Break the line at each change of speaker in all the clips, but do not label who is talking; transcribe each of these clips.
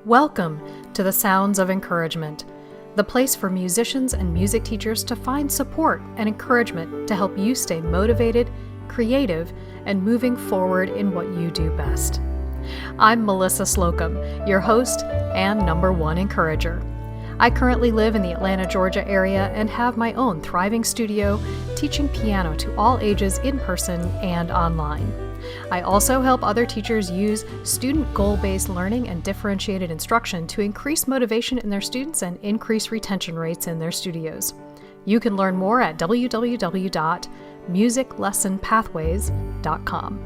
Welcome to the Sounds of Encouragement, the place for musicians and music teachers to find support and encouragement to help you stay motivated, creative, and moving forward in what you do best. I'm Melissa Slocum, your host and #1 encourager. I currently live in the Atlanta, Georgia area and have my own thriving studio teaching piano to all ages in person and online. I also help other teachers use student goal-based learning and differentiated instruction to increase motivation in their students and increase retention rates in their studios. You can learn more at www.musiclessonpathways.com.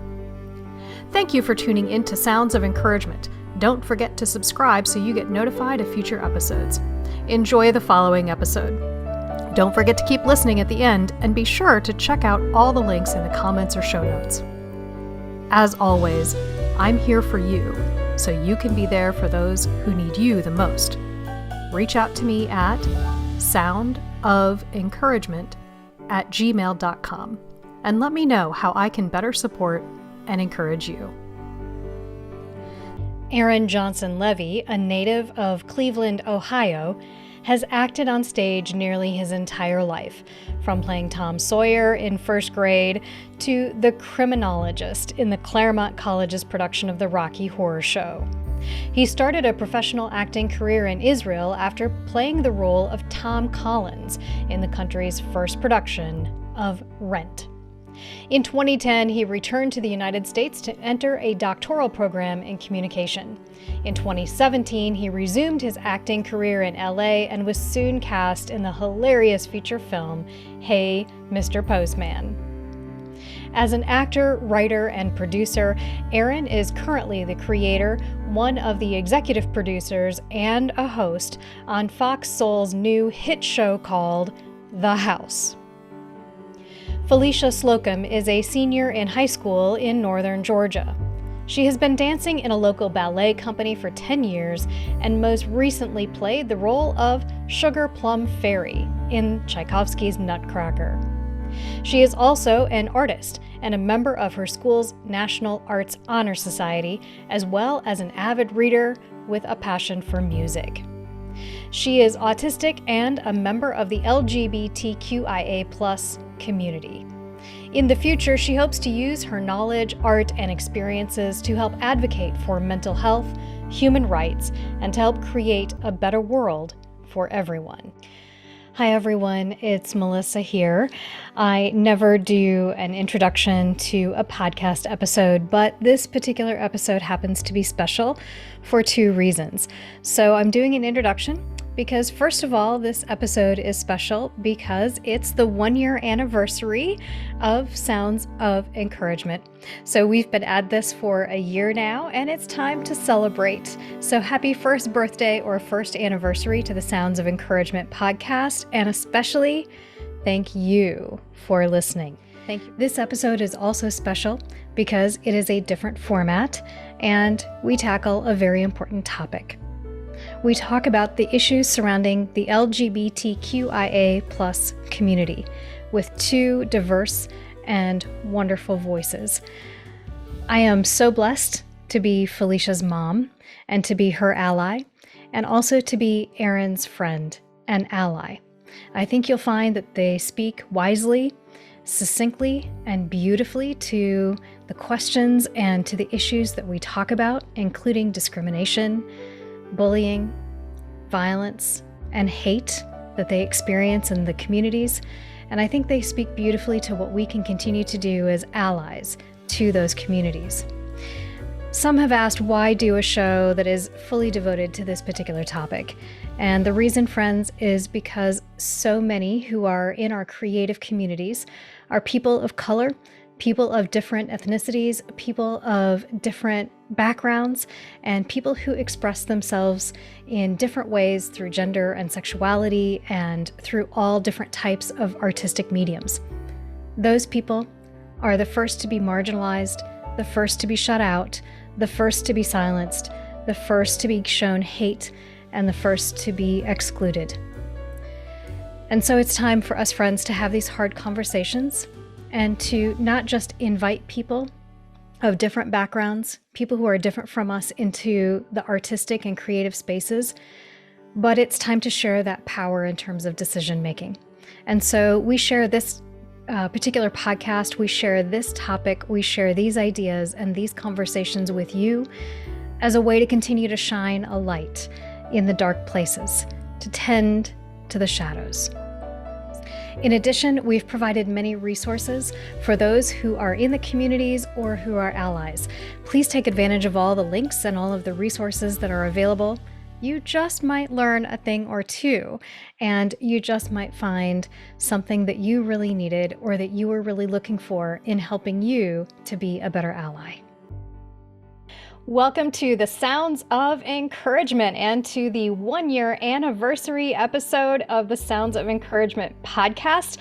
Thank you for tuning in to Sounds of Encouragement. Don't forget to subscribe so you get notified of future episodes. Enjoy the following episode. Don't forget to keep listening at the end, and be sure to check out all the links in the comments or show notes. As always, I'm here for you, so you can be there for those who need you the most. Reach out to me at soundofencouragement@gmail.com and let me know how I can better support and encourage you. Aaron Johnson Levy, a native of Cleveland, Ohio, has acted on stage nearly his entire life, from playing Tom Sawyer in first grade to the criminologist in the Claremont College's production of the Rocky Horror Show. He started a professional acting career in Israel after playing the role of Tom Collins in the country's first production of Rent. In 2010, he returned to the United States to enter a doctoral program in communication. In 2017, he resumed his acting career in LA and was soon cast in the hilarious feature film, Hey, Mr. Postman. As an actor, writer, and producer, Aaron is currently the creator, one of the executive producers, and a host on FoxSoul's new hit show called The House. Phylicias Slocum is a senior in high school in northern Georgia. She has been dancing in a local ballet company for 10 years and most recently played the role of Sugar Plum Fairy in Tchaikovsky's Nutcracker. She is also an artist and a member of her school's National Arts Honor Society, as well as an avid reader with a passion for music. She is autistic and a member of the LGBTQIA+ community. In the future, she hopes to use her knowledge, art, and experiences to help advocate for mental health, human rights, and to help create a better world for everyone. Hi everyone, it's Melissa here. I never do an introduction to a podcast episode, but this particular episode happens to be special for 2 reasons. So I'm doing an introduction because, first of all, this episode is special because it's the 1-year anniversary of Sounds of Encouragement. So we've been at this for a year now, and it's time to celebrate. So happy first birthday or first anniversary to the Sounds of Encouragement podcast, and especially thank you for listening. Thank you. This episode is also special because it is a different format, and we tackle a very important topic. We talk about the issues surrounding the LGBTQIA+ community with 2 diverse and wonderful voices. I am so blessed to be Phylicia's mom and to be her ally, and also to be Aaron's friend and ally. I think you'll find that they speak wisely, succinctly, and beautifully to the questions and to the issues that we talk about, including discrimination, bullying, violence, and hate that they experience in the communities. And I think they speak beautifully to what we can continue to do as allies to those communities. Some have asked, why do a show that is fully devoted to this particular topic? And the reason, friends, is because so many who are in our creative communities are people of color, people of different ethnicities, people of different backgrounds, and people who express themselves in different ways through gender and sexuality and through all different types of artistic mediums. Those people are the first to be marginalized, the first to be shut out, the first to be silenced, the first to be shown hate, and the first to be excluded. And so it's time for us, friends, to have these hard conversations and to not just invite people of different backgrounds, people who are different from us, into the artistic and creative spaces. But it's time to share that power in terms of decision making. And so we share this particular podcast, we share this topic, we share these ideas and these conversations with you as a way to continue to shine a light in the dark places, to tend to the shadows. In addition, we've provided many resources for those who are in the communities or who are allies. Please take advantage of all the links and all of the resources that are available. You just might learn a thing or two, and you just might find something that you really needed or that you were really looking for in helping you to be a better ally. Welcome to the Sounds of Encouragement and to the 1-year anniversary episode of the Sounds of Encouragement podcast.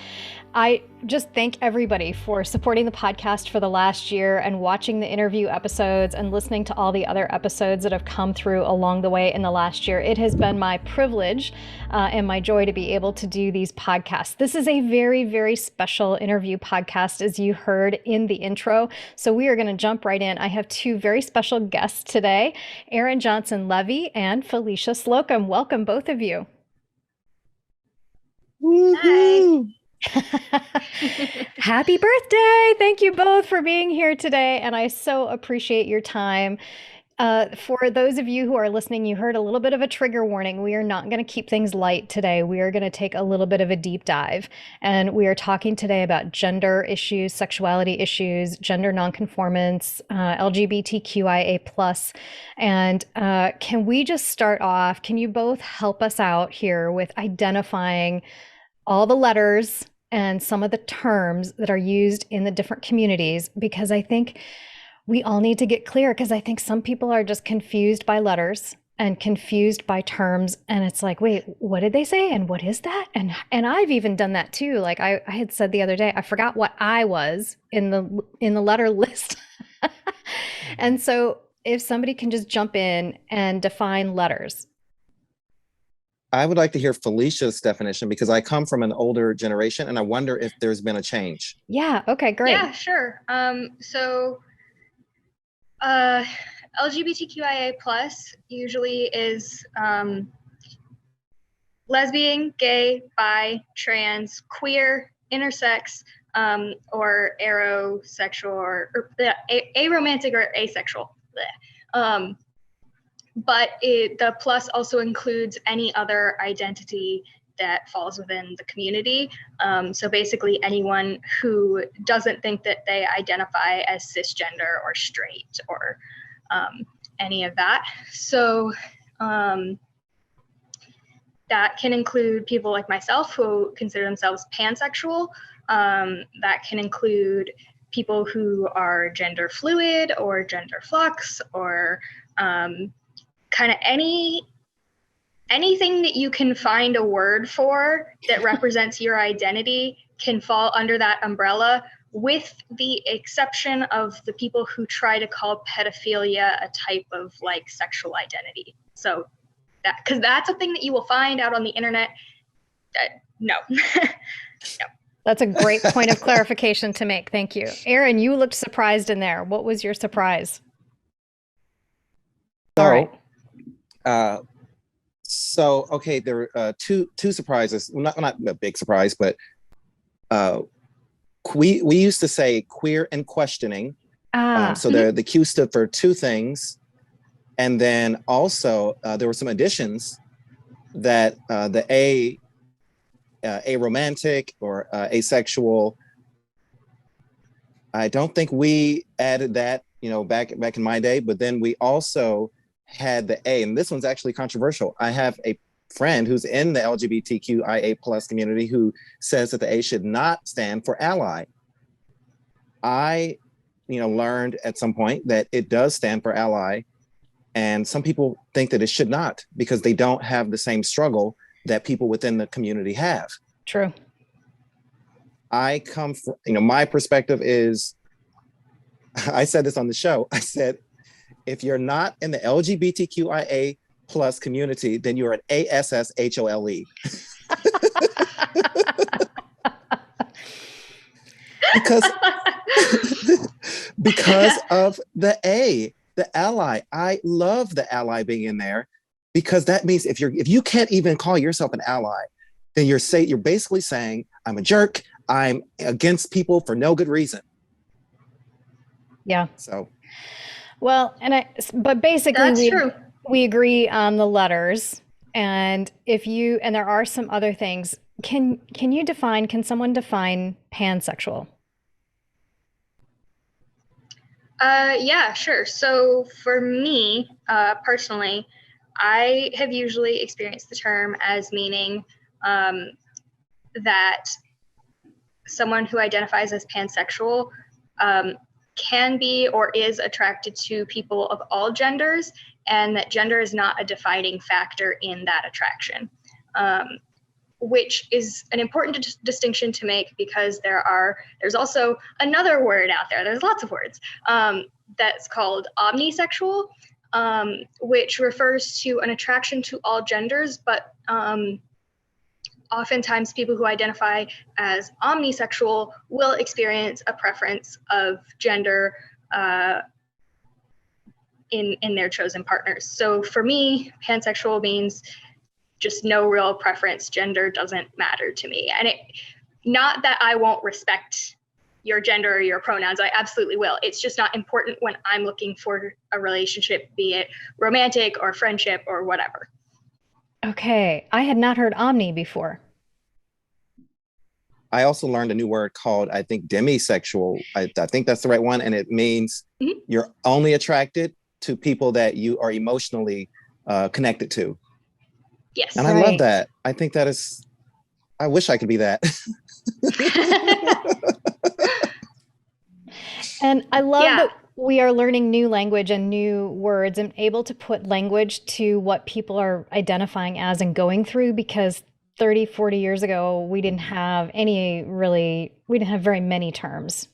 I just thank everybody for supporting the podcast for the last year and watching the interview episodes and listening to all the other episodes that have come through along the way in the last year. It has been my privilege and my joy to be able to do these podcasts. This is a very, very special interview podcast, as you heard in the intro. So we are going to jump right in. I have two very special guests today, Aaron Johnson Levy and Phylicia Slocum. Welcome, both of you.
Hi.
Happy birthday! Thank you both for being here today, and I so appreciate your time. For those of you who are listening, you heard a little bit of a trigger warning. We are not going to keep things light today. We are going to take a little bit of a deep dive, and we are talking today about gender issues, sexuality issues, gender nonconformance, LGBTQIA+. And can we just start off? Can you both help us out here with identifying all the letters and some of the terms that are used in the different communities? Because I think we all need to get clear, because I think some people are just confused by letters and confused by terms. And it's like, wait, what did they say? And what is that? And I've even done that too. Like I had said the other day, I forgot what I was in the letter list. And so if somebody can just jump in and define letters.
I would like to hear Phylicia's definition, because I come from an older generation and I wonder if there's been a change.
Yeah. Okay, great.
Yeah, sure. LGBTQIA+ usually is lesbian, gay, bi, trans, queer, intersex, or aerosexual, or aromantic or asexual. But the plus also includes any other identity that falls within the community. So basically anyone who doesn't think that they identify as cisgender or straight or any of that. So that can include people like myself who consider themselves pansexual. That can include people who are gender fluid or gender flux, or kind of anything that you can find a word for that represents your identity can fall under that umbrella, with the exception of the people who try to call pedophilia a type of like sexual identity. So that, because that's a thing that you will find out on the internet. No. No.
That's a great point of clarification to make. Thank you. Aaron, you looked surprised in there. What was your surprise? All right.
Okay, there are two surprises. Well, not a big surprise, but we used to say queer and questioning. So the Q stood for two things, and then also there were some additions that the aromantic or asexual. I don't think we added that, back in my day, but then we also had the A, and this one's actually controversial. I have a friend who's in the LGBTQIA+ community who says that the A should not stand for ally. I, learned at some point that it does stand for ally, and some people think that it should not, because they don't have the same struggle that people within the community have.
True.
I come from, my perspective is, I said this on the show, I said, if you're not in the LGBTQIA+ community, then you're an ASSHOLE. because of the A, the ally. I love the ally being in there, because that means if you can't even call yourself an ally, then you're basically saying, I'm a jerk. I'm against people for no good reason.
Yeah.
So,
well, but basically
That's true.
we agree on the letters. And there are some other things. Can someone define pansexual?
Yeah, sure. So for me, personally, I have usually experienced the term as meaning that someone who identifies as pansexual can be or is attracted to people of all genders, and that gender is not a defining factor in that attraction, which is an important distinction to make, because there's also another word out there. There's lots of words that's called omnisexual, which refers to an attraction to all genders, but oftentimes people who identify as omnisexual will experience a preference of gender in their chosen partners. So for me, pansexual means just no real preference. Gender doesn't matter to me. And not that I won't respect your gender or your pronouns, I absolutely will. It's just not important when I'm looking for a relationship, be it romantic or friendship or whatever.
Okay, I had not heard omni before.
I also learned a new word called, I think, demisexual. I think that's the right one. And it means you're only attracted to people that you are emotionally connected to.
Yes.
And I love that. I think I wish I could be that.
And I love that we are learning new language and new words and able to put language to what people are identifying as and going through, because 30, 40 years ago, we didn't have very many terms.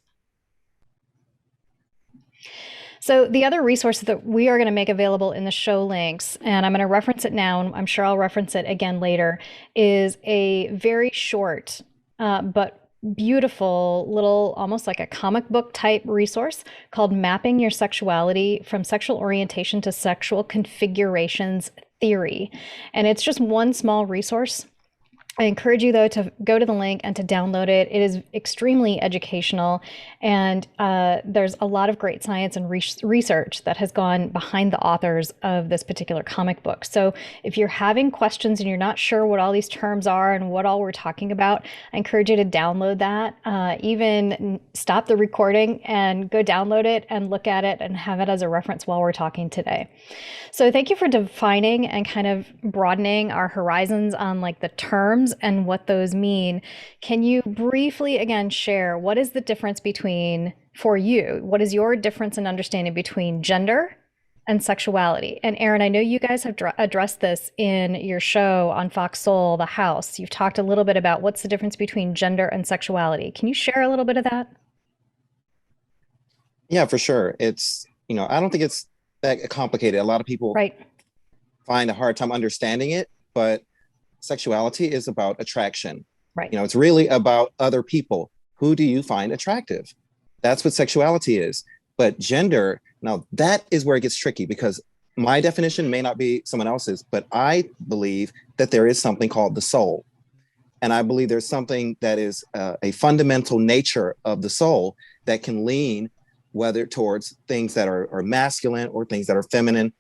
So the other resource that we are going to make available in the show links, and I'm going to reference it now, and I'm sure I'll reference it again later, is a very short but beautiful little, almost like a comic book type resource called Mapping Your Sexuality from Sexual Orientation to Sexual Configurations Theory. And it's just one small resource. I encourage you, though, to go to the link and to download it. It is extremely educational, and there's a lot of great science and research that has gone behind the authors of this particular comic book. So if you're having questions and you're not sure what all these terms are and what all we're talking about, I encourage you to download that. Even stop the recording and go download it and look at it and have it as a reference while we're talking today. So thank you for defining and kind of broadening our horizons on like the terms and what those mean. Can you briefly again share what is the difference for you, what is your difference in understanding between gender and sexuality? And Aaron, I know you guys have addressed this in your show on FoxSoul, The House. You've talked a little bit about what's the difference between gender and sexuality. Can you share a little bit of that?
Yeah, for sure. It's, I don't think it's that complicated. A lot of people find a hard time understanding it, but sexuality is about attraction.
Right.
It's really about other people. Who do you find attractive? That's what sexuality is. But gender, now that is where it gets tricky, because my definition may not be someone else's, but I believe that there is something called the soul. And I believe there's something that is a fundamental nature of the soul that can lean whether towards things that are masculine or things that are feminine,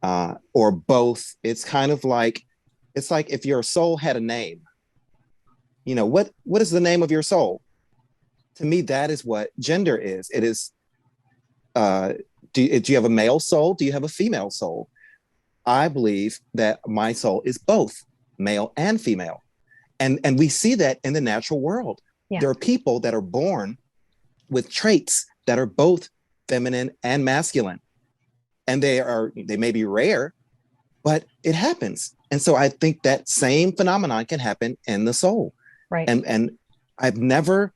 or both. It's kind of like, it's like if your soul had a name, what is the name of your soul? To me, that is what gender is. It is, do you have a male soul? Do you have a female soul? I believe that my soul is both male and female. And we see that in the natural world. Yeah. There are people that are born with traits that are both feminine and masculine. And they may be rare, but it happens. And so I think that same phenomenon can happen in the soul.
Right.
And I've never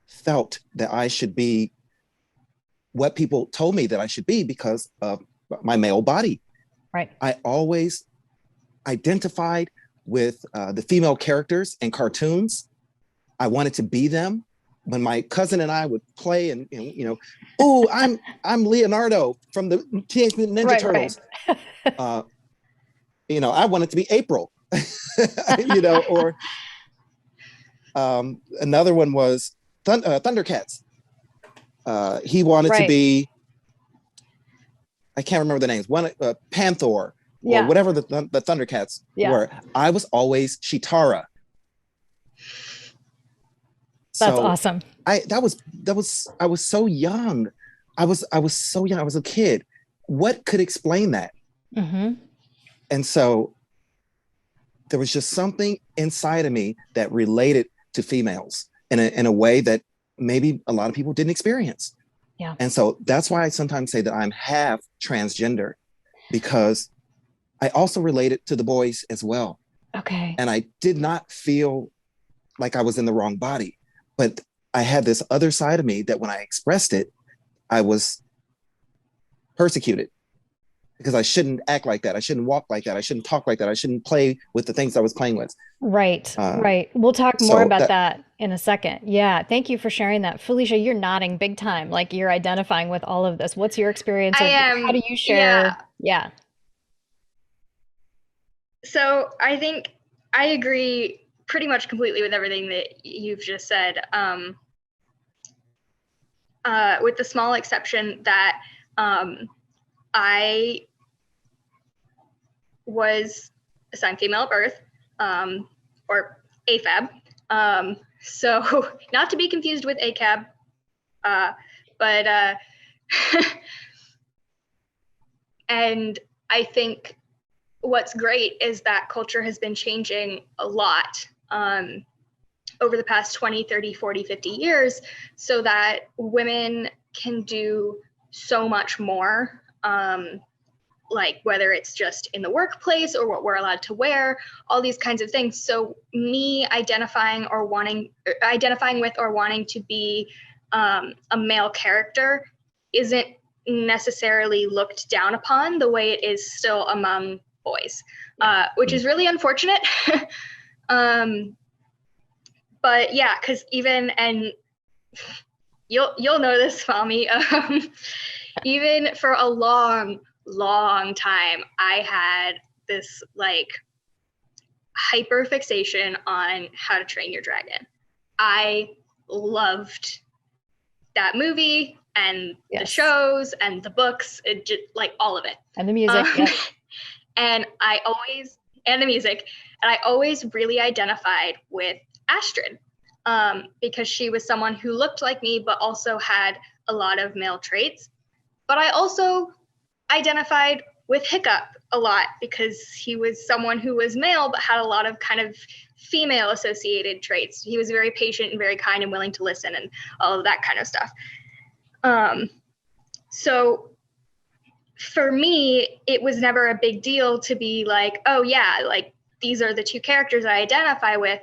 felt that I should be what people told me that I should be because of my male body.
Right.
I always identified with the female characters in cartoons. I wanted to be them, when my cousin and I would play and oh, I'm Leonardo from the Teenage Mutant Ninja Turtles. Right. I want it to be April, or another one was Thundercats. He wanted to be, I can't remember the names, one Panther or whatever the Thundercats were. I was always Chitara.
That's awesome.
I was so young. I was so young. I was a kid. What could explain that?
Mm-hmm.
And so there was just something inside of me that related to females in a way that maybe a lot of people didn't experience.
Yeah.
And so that's why I sometimes say that I'm half transgender, because I also related to the boys as well.
Okay.
And I did not feel like I was in the wrong body, but I had this other side of me that when I expressed it, I was persecuted because I shouldn't act like that. I shouldn't walk like that. I shouldn't talk like that. I shouldn't play with the things I was playing with.
Right. Right. We'll talk more about that in a second. Yeah. Thank you for sharing that. Felicia, you're nodding big time. Like you're identifying with all of this. What's your experience? How do you share? Yeah.
So I think I agree pretty much completely with everything that you've just said. With the small exception that I was assigned female at birth, or AFAB. So not to be confused with ACAB, but and I think what's great is that culture has been changing a lot over the past 20, 30, 40, 50 years, so that women can do so much more, like whether it's just in the workplace or what we're allowed to wear, all these kinds of things. So me identifying with or wanting to be a male character isn't necessarily looked down upon the way it is still among boys, which is really unfortunate. But yeah, because and you'll know this, Mommy, even for a long time, I had this like hyper fixation on How to Train Your Dragon. I loved that movie and the shows and the books, like all of it.
And the music,
and the music, and I always really identified with Astrid, because she was someone who looked like me, but also had a lot of male traits. But I also identified with Hiccup a lot because he was someone who was male, but had a lot of kind of female associated traits. He was very patient and very kind and willing to listen and all of that kind of stuff. So for me, it was never a big deal to be like, oh yeah, like these are the two characters I identify with,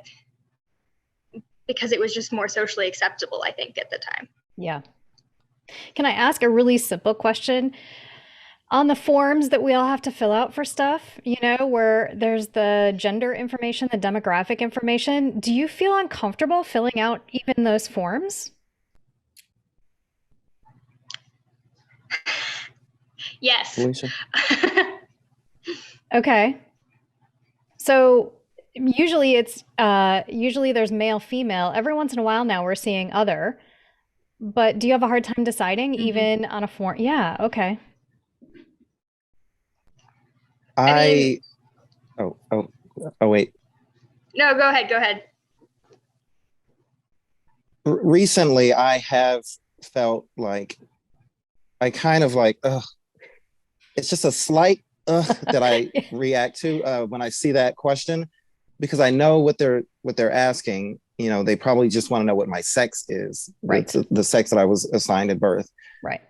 because it was just more socially acceptable, I think, at the time.
Yeah. Can I ask a really simple question? On the forms that we all have to fill out for stuff, where there's the gender information, the demographic information, do you feel uncomfortable filling out even those forms?
Yes.
Phylicia?
Okay. So usually there's male, female. Every once in a while now we're seeing other. But do you have a hard time deciding even on a form? Yeah, okay.
Wait.
No, go ahead.
Recently, I have felt like I kind of like, it's just a slight that I react to when I see that question, because I know what they're asking. They probably just want to know what my sex is,
right?
The sex that I was assigned at birth,
right?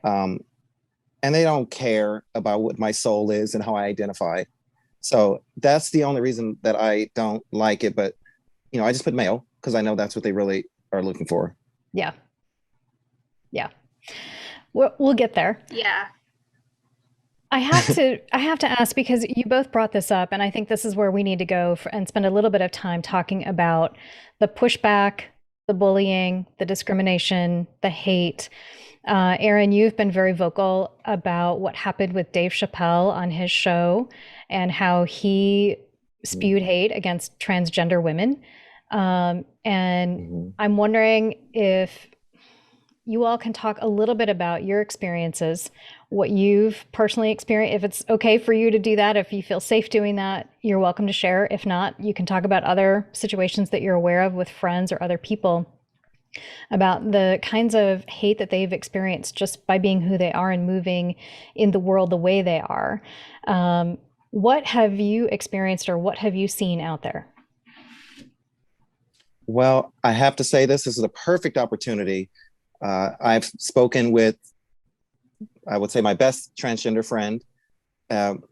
And they don't care about what my soul is and how I identify. So that's the only reason that I don't like it. But I just put male because I know that's what they really are looking for.
Yeah. We'll get there.
Yeah.
I have to ask, because you both brought this up, and I think this is where we need to go and spend a little bit of time talking about the pushback the bullying, the discrimination, the hate. Aaron, you've been very vocal about what happened with Dave Chappelle on his show and how he spewed hate against transgender women. And I'm wondering if you all can talk a little bit about your experiences, what you've personally experienced. If it's okay for you to do that, if you feel safe doing that, you're welcome to share. If not, you can talk about other situations that you're aware of with friends or other people about the kinds of hate that they've experienced just by being who they are and moving in the world the way they are. What have you experienced or what have you seen out there?
Well, I have to say this is a perfect opportunity. I've spoken with, I would say, my best transgender friend,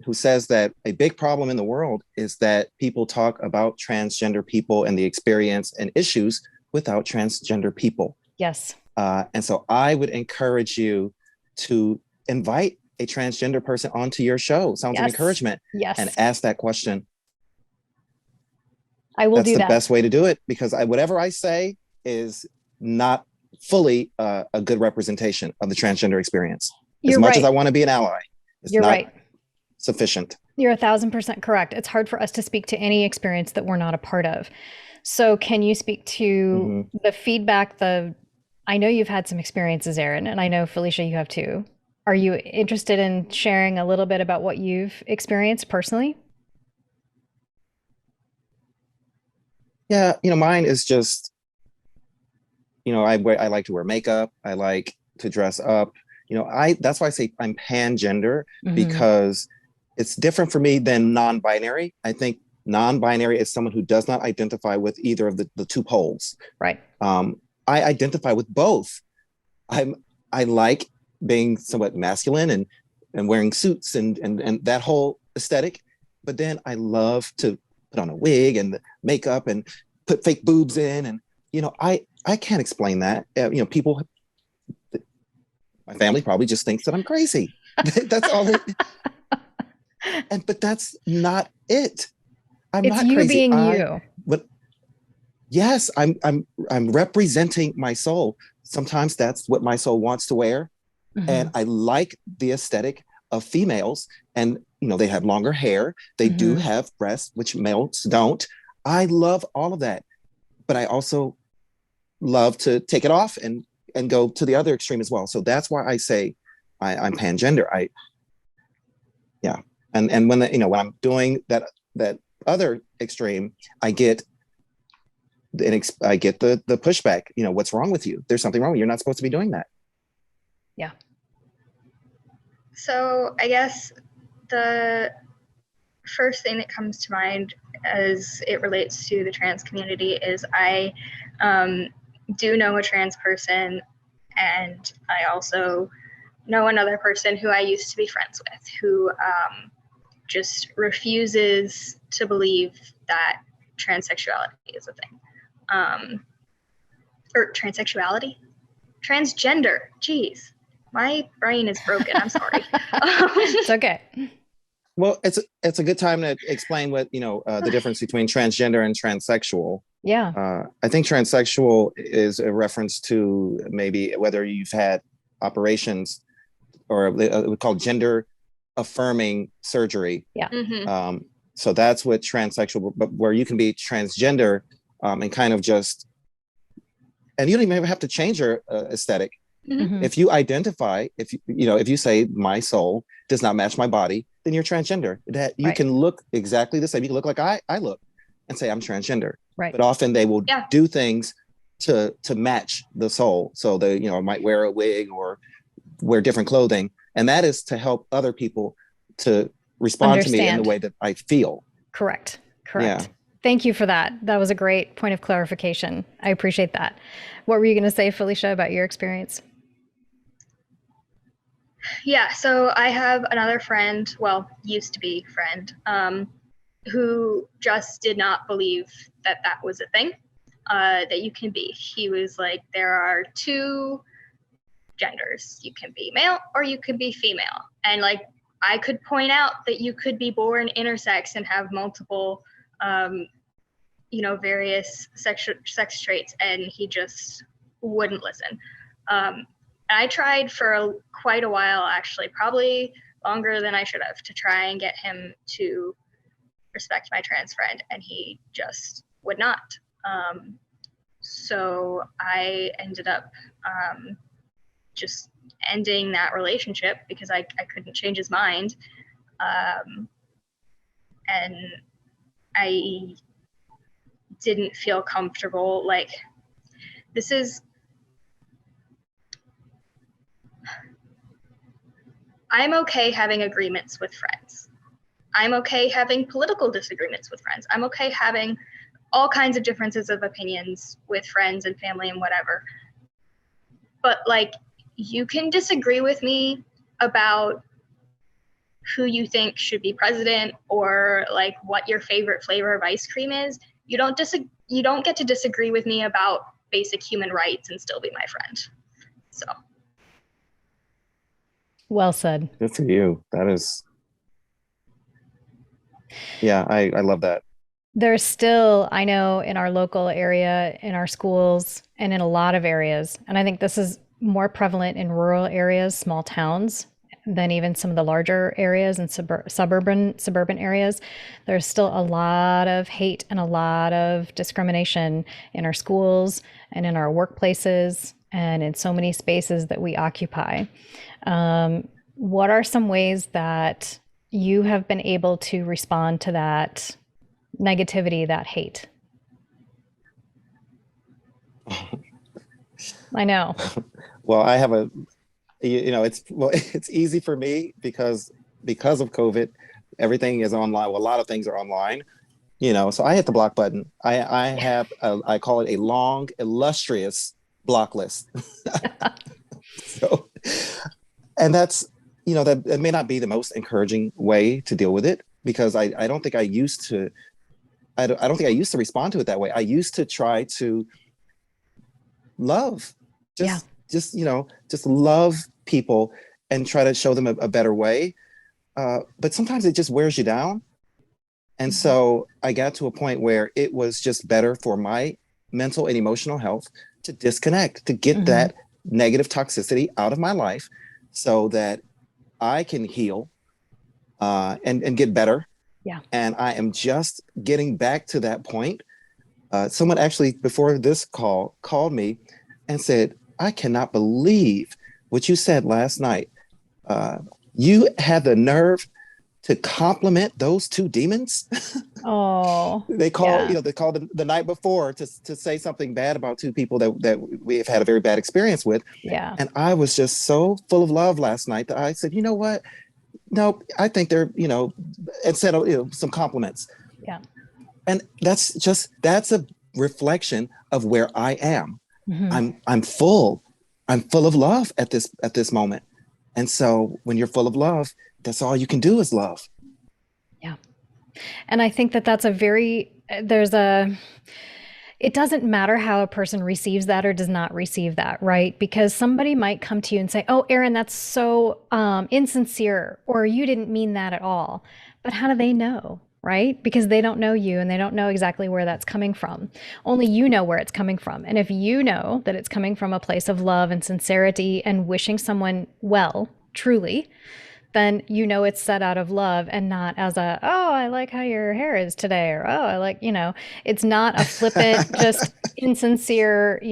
who says that a big problem in the world is that people talk about transgender people and the experience and issues without transgender people.
Yes.
And so I would encourage you to invite a transgender person onto your show, Sounds of Encouragement, and ask that question.
I will do that.
That's the best way to do it, because whatever I say is not fully a good representation of the transgender experience. As much as I want to be an ally, it's not sufficient.
You're 1,000% correct. It's hard for us to speak to any experience that we're not a part of. So can you speak to the feedback, I know you've had some experiences, Aaron, and I know, Phylicia, you have too. Are you interested in sharing a little bit about what you've experienced personally?
Yeah, mine is just, I like to wear makeup. I like to dress up. That's why I say I'm pangender, because it's different for me than non-binary. I think non-binary is someone who does not identify with either of the two poles.
Right.
I identify with both. I like being somewhat masculine and wearing suits and that whole aesthetic. But then I love to put on a wig and the makeup and put fake boobs in. And, I can't explain that. People, my family probably just thinks that I'm crazy. That's all. But that's not it. I'm
it's
not
you
crazy.
Being you.
But yes, I'm representing my soul. Sometimes that's what my soul wants to wear. And I like the aesthetic of females. And, they have longer hair. They do have breasts, which males don't. I love all of that. But I also love to take it off and go to the other extreme as well. So that's why I say I'm pangender. And when when I'm doing that other extreme, I get the pushback. What's wrong with you? There's something wrong. You're not supposed to be doing that.
Yeah.
So I guess the first thing that comes to mind as it relates to the trans community is I do know a trans person, and I also know another person who I used to be friends with who just refuses to believe that transsexuality is a thing. Or transsexuality? Transgender. Jeez. My brain is broken. I'm sorry.
It's okay.
Well, it's a good time to explain what, the difference between transgender and transsexual.
Yeah.
I think transsexual is a reference to maybe whether you've had operations or we call gender affirming surgery.
Yeah.
So that's what transsexual, but where you can be transgender and kind of just, and you don't even have to change your aesthetic. If you identify, if you say my soul does not match my body, then you're transgender. That you can look exactly the same. You can look like I look and say I'm transgender.
Right.
But often they will do things to match the soul. So they, might wear a wig or wear different clothing. And that is to help other people to respond to me in the way that I feel.
Correct.
Yeah.
Thank you for that. That was a great point of clarification. I appreciate that. What were you going to say, Phylicia, about your experience?
Yeah, so I have another friend, well, used to be friend, who just did not believe that was a thing, that you can be. He was like, there are two genders. You can be male or you could be female. And I could point out that you could be born intersex and have multiple, various sex traits, and he just wouldn't listen. I tried for quite a while, actually, probably longer than I should have, to try and get him to respect my trans friend, and he just would not. So I ended up just ending that relationship because I couldn't change his mind. And I didn't feel comfortable. Like, I'm okay having agreements with friends. I'm okay having political disagreements with friends. I'm okay having all kinds of differences of opinions with friends and family and whatever. But like, you can disagree with me about who you think should be president or like what your favorite flavor of ice cream is. You don't get to disagree with me about basic human rights and still be my friend. So.
Well said.
Good for you. That is, yeah, I love that.
There's still, I know, in our local area, in our schools, and in a lot of areas, and I think this is more prevalent in rural areas, small towns, than even some of the larger areas and suburban areas. There's still a lot of hate and a lot of discrimination in our schools and in our workplaces and in so many spaces that we occupy. What are some ways that you have been able to respond to that negativity, that hate? I know.
Well, I have it's easy for me because of COVID, everything is online. Well, a lot of things are online, so I hit the block button. I have, I call it a long, illustrious block list. So, and that's, that may not be the most encouraging way to deal with it, because I don't think I used to, I don't think I used to respond to it that way. I used to try to love, just love people and try to show them a better way. But sometimes it just wears you down. And so I got to a point where it was just better for my mental and emotional health to disconnect, to get that negative toxicity out of my life so that I can heal and get better.
Yeah.
And I am just getting back to that point. Someone actually before this call called me and said, I cannot believe what you said last night. You had the nerve to compliment those two demons.
Oh,
they called, they called the night before to say something bad about two people that we have had a very bad experience with.
Yeah.
And I was just so full of love last night that I said, you know what? No, I think they're, and said, some compliments.
Yeah.
And that's a reflection of where I am. I'm full of love at this moment. And so when you're full of love, that's all you can do is love.
Yeah. And I think that that's it doesn't matter how a person receives that or does not receive that, right? Because somebody might come to you and say, oh, Aaron, that's so insincere, or you didn't mean that at all. But how do they know, right? Because they don't know you and they don't know exactly where that's coming from. Only you know where it's coming from. And if you know that it's coming from a place of love and sincerity and wishing someone well, truly, then it's set out of love and not as oh, I like how your hair is today, or oh, I like, it's not a flippant, just insincere,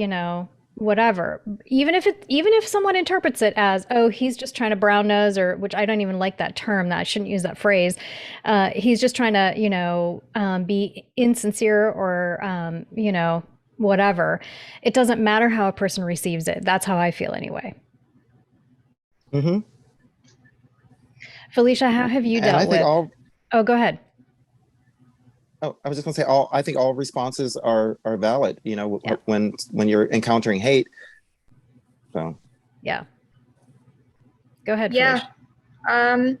whatever. Even if someone interprets it as, oh, he's just trying to brown nose, or which I don't even like that term, that I shouldn't use that phrase. He's just trying to, be insincere or, whatever. It doesn't matter how a person receives it. That's how I feel anyway. Phylicias, how have you dealt with? Oh, go ahead.
Oh, I was just going to say, I think all responses are valid. When you're encountering hate. So.
Yeah. Go ahead.
Yeah. For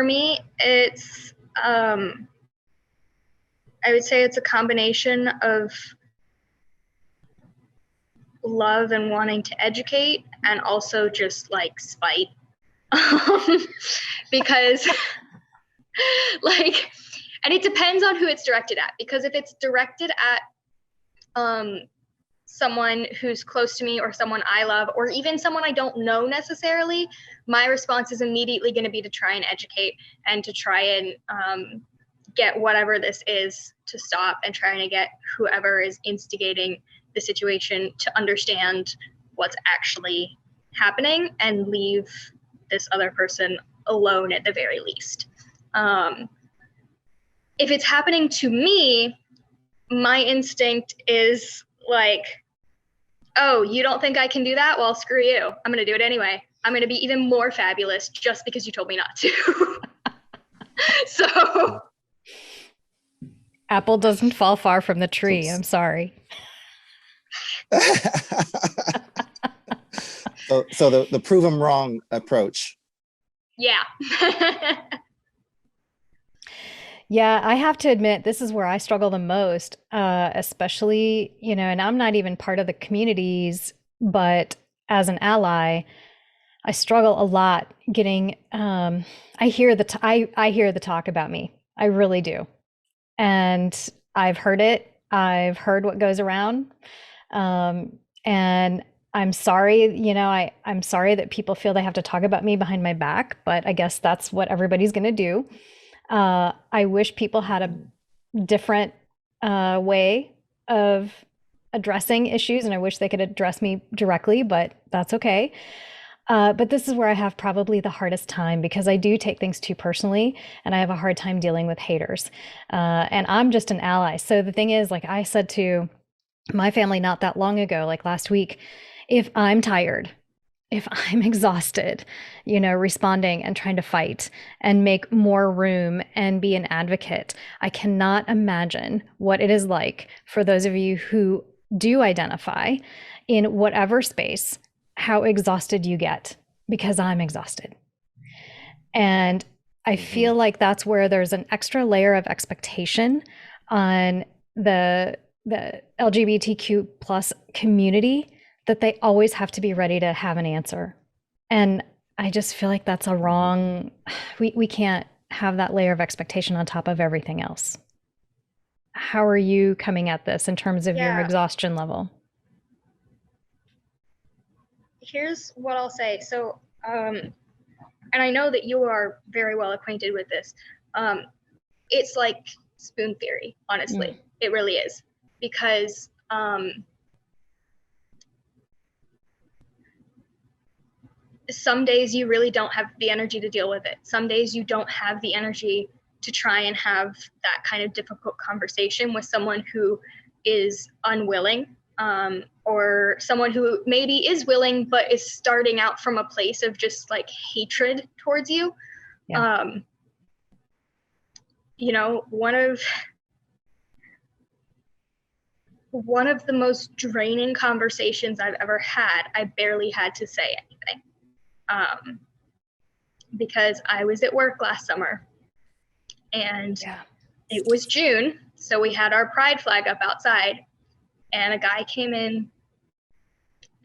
me, it's I would say it's a combination of love and wanting to educate, and also just like spite. Because like And it depends on who it's directed at, because if it's directed at someone who's close to me or someone I love, or even someone I don't know necessarily, my response is immediately going to be to try and educate and to try and get whatever this is to stop, and trying to get whoever is instigating the situation to understand what's actually happening and leave this other person alone at the very least. If it's happening to me, my instinct is like, oh, you don't think I can do that? Well, screw you. I'm going to do it anyway. I'm going to be even more fabulous just because you told me not to. So
apple doesn't fall far from the tree. I'm sorry.
So the prove them wrong approach.
Yeah.
Yeah, I have to admit, this is where I struggle the most, especially, and I'm not even part of the communities, but as an ally, I struggle a lot getting, I hear the talk about me. I really do. And I've heard it. I've heard what goes around. And I'm sorry, I'm sorry that people feel they have to talk about me behind my back, but I guess that's what everybody's going to do. I wish people had a different way of addressing issues, and I wish they could address me directly, but that's okay. But this is where I have probably the hardest time, because I do take things too personally, and I have a hard time dealing with haters. And I'm just an ally. So the thing is, like I said to my family not that long ago, like last week, if I'm tired, if I'm exhausted, responding and trying to fight and make more room and be an advocate, I cannot imagine what it is like for those of you who do identify in whatever space, how exhausted you get, because I'm exhausted. And I feel like that's where there's an extra layer of expectation on the LGBTQ plus community, that they always have to be ready to have an answer. And I just feel like that's a wrong, we can't have that layer of expectation on top of everything else. How are you coming at this in terms of your exhaustion level?
Here's what I'll say. So, and I know that you are very well acquainted with this. It's like spoon theory, honestly. It really is. Because some days you really don't have the energy to deal with it. Some days you don't have the energy to try and have that kind of difficult conversation with someone who is unwilling, or someone who maybe is willing but is starting out from a place of just like hatred towards you. Yeah. One of the most draining conversations I've ever had, I barely had to say anything. Because I was at work last summer, and it was June, so we had our pride flag up outside, and a guy came in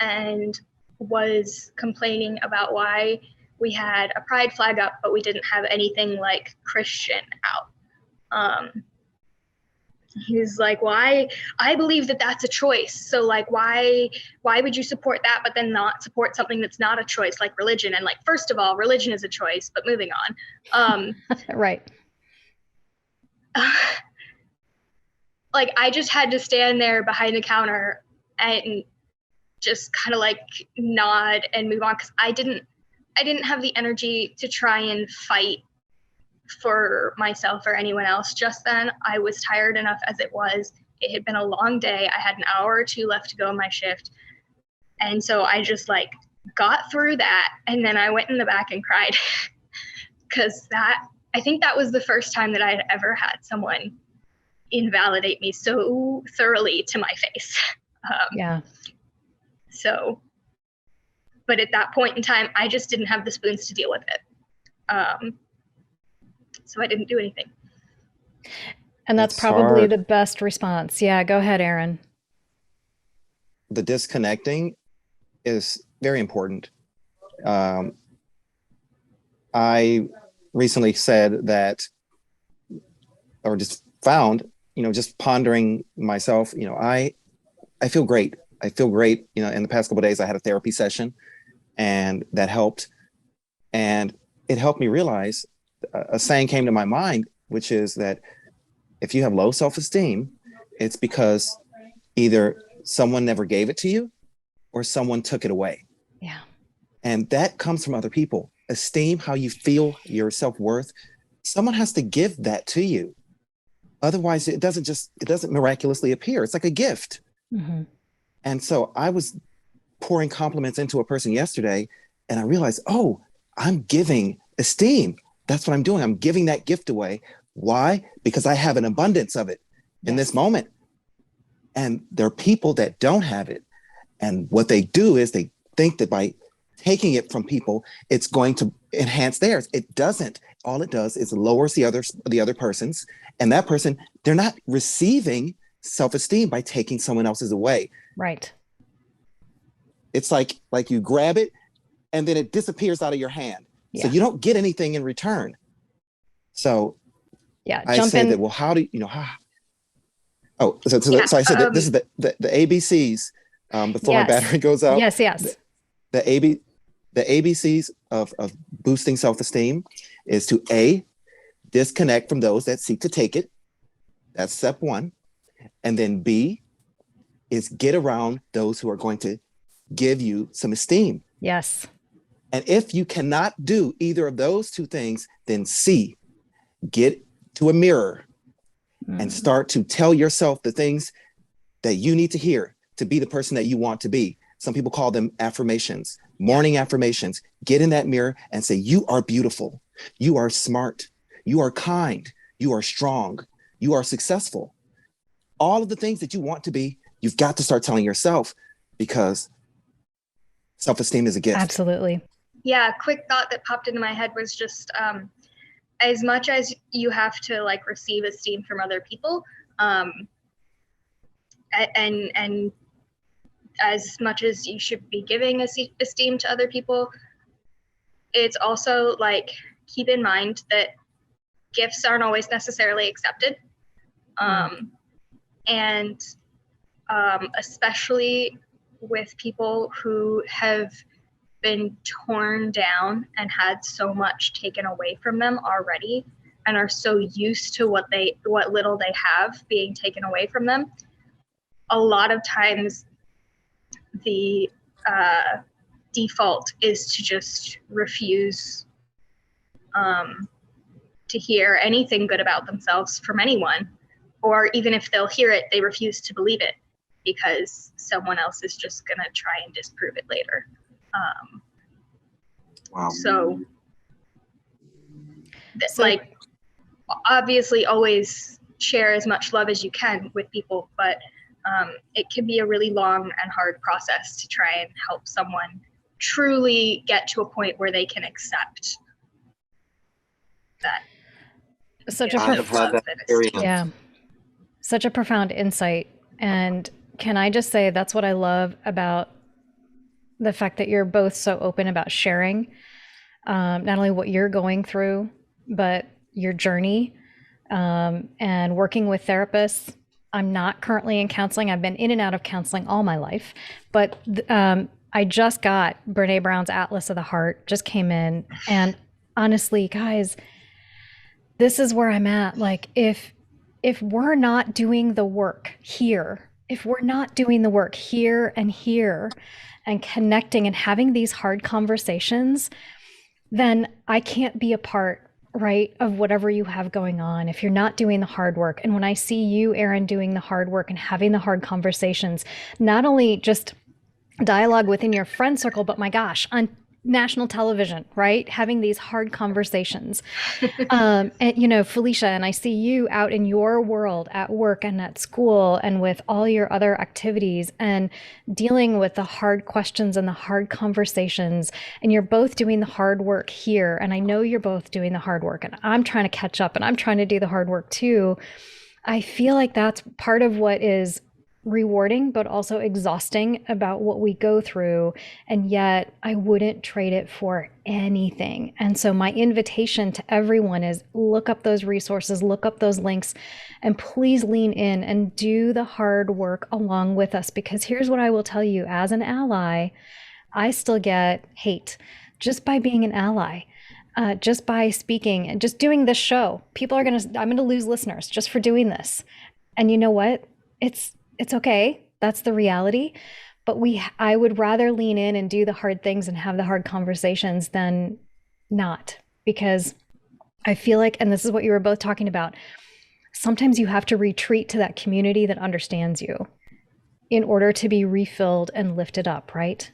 and was complaining about why we had a pride flag up, but we didn't have anything like Christian out. He was like, why? I believe that that's a choice. So like, why would you support that, but then not support something that's not a choice, like religion? And like, first of all, religion is a choice, but moving on.
Right.
Like, I just had to stand there behind the counter and just kind of like nod and move on, because I didn't have the energy to try and fight for myself or anyone else just then. I was tired enough as it was. It had been a long day. I had an hour or two left to go in my shift. And so I just like got through that, and then I went in the back and cried. Because I think that was the first time that I had ever had someone invalidate me so thoroughly to my face. So, but at that point in time, I just didn't have the spoons to deal with it. So I didn't do anything.
And that's probably hard. The best response. Yeah, go ahead, Aaron.
The disconnecting is very important. I recently said that or just found, just pondering myself, I feel great. I feel great. In the past couple of days, I had a therapy session, and that helped. And it helped me realize a saying came to my mind, which is that if you have low self-esteem, it's because either someone never gave it to you or someone took it away.
Yeah.
And that comes from other people. Esteem, how you feel, your self-worth, someone has to give that to you. Otherwise, it doesn't miraculously appear. It's like a gift.
Mm-hmm.
And so I was pouring compliments into a person yesterday, and I realized, oh, I'm giving esteem. That's what I'm doing. I'm giving that gift away. Why? Because I have an abundance of it in this moment. And there are people that don't have it. And what they do is they think that by taking it from people, it's going to enhance theirs. It doesn't. All it does is lowers the other person's, and that person, they're not receiving self-esteem by taking someone else's away.
Right.
It's like you grab it and then it disappears out of your hand.
Yeah.
So you don't get anything in return. So I say that, well, how do you, so I said that this is the ABCs before my battery goes out.
Yes.
The ABCs of boosting self-esteem is to A, disconnect from those that seek to take it. That's step one. And then B is get around those who are going to give you some esteem.
Yes.
And if you cannot do either of those two things, then C, get to a mirror and start to tell yourself the things that you need to hear to be the person that you want to be. Some people call them affirmations, morning affirmations. Get in that mirror and say, you are beautiful. You are smart. You are kind. You are strong. You are successful. All of the things that you want to be, you've got to start telling yourself, because self-esteem is a gift.
Absolutely.
Yeah, a quick thought that popped into my head was just as much as you have to receive esteem from other people, and as much as you should be giving esteem to other people, it's also keep in mind that gifts aren't always necessarily accepted. And especially with people who have been torn down and had so much taken away from them already, and are so used to what little they have being taken away from them. A lot of times the default is to just refuse to hear anything good about themselves from anyone, or even if they'll hear it, they refuse to believe it because someone else is just going to try and disprove it later.
Wow.
So obviously always share as much love as you can with people, but it can be a really long and hard process to try and help someone truly get to a point where they can accept that.
Such a profound insight. And can I just say, that's what I love about the fact that you're both so open about sharing, not only what you're going through, but your journey, and working with therapists. I'm not currently in counseling. I've been in and out of counseling all my life, but I just got Brene Brown's Atlas of the Heart, just came in. And honestly, guys, this is where I'm at. If we're not doing the work here, and here and connecting and having these hard conversations, then I can't be a part, right, of whatever you have going on if you're not doing the hard work. And when I see you, Aaron, doing the hard work and having the hard conversations, not only just dialogue within your friend circle, but my gosh, on national television, right? Having these hard conversations. And, Phyllicia, and I see you out in your world at work and at school and with all your other activities and dealing with the hard questions and the hard conversations. And you're both doing the hard work here. And I know you're both doing the hard work, and I'm trying to catch up and I'm trying to do the hard work too. I feel like that's part of what is rewarding, but also exhausting about what we go through. And yet I wouldn't trade it for anything. And so my invitation to everyone is look up those resources, look up those links, and please lean in and do the hard work along with us. Because here's what I will tell you, as an ally, I still get hate just by being an ally. Just by speaking and just doing this show, I'm gonna lose listeners just for doing this. And you know what? It's okay. That's the reality. But I would rather lean in and do the hard things and have the hard conversations than not, because I feel like, and this is what you were both talking about, sometimes you have to retreat to that community that understands you in order to be refilled and lifted up, right?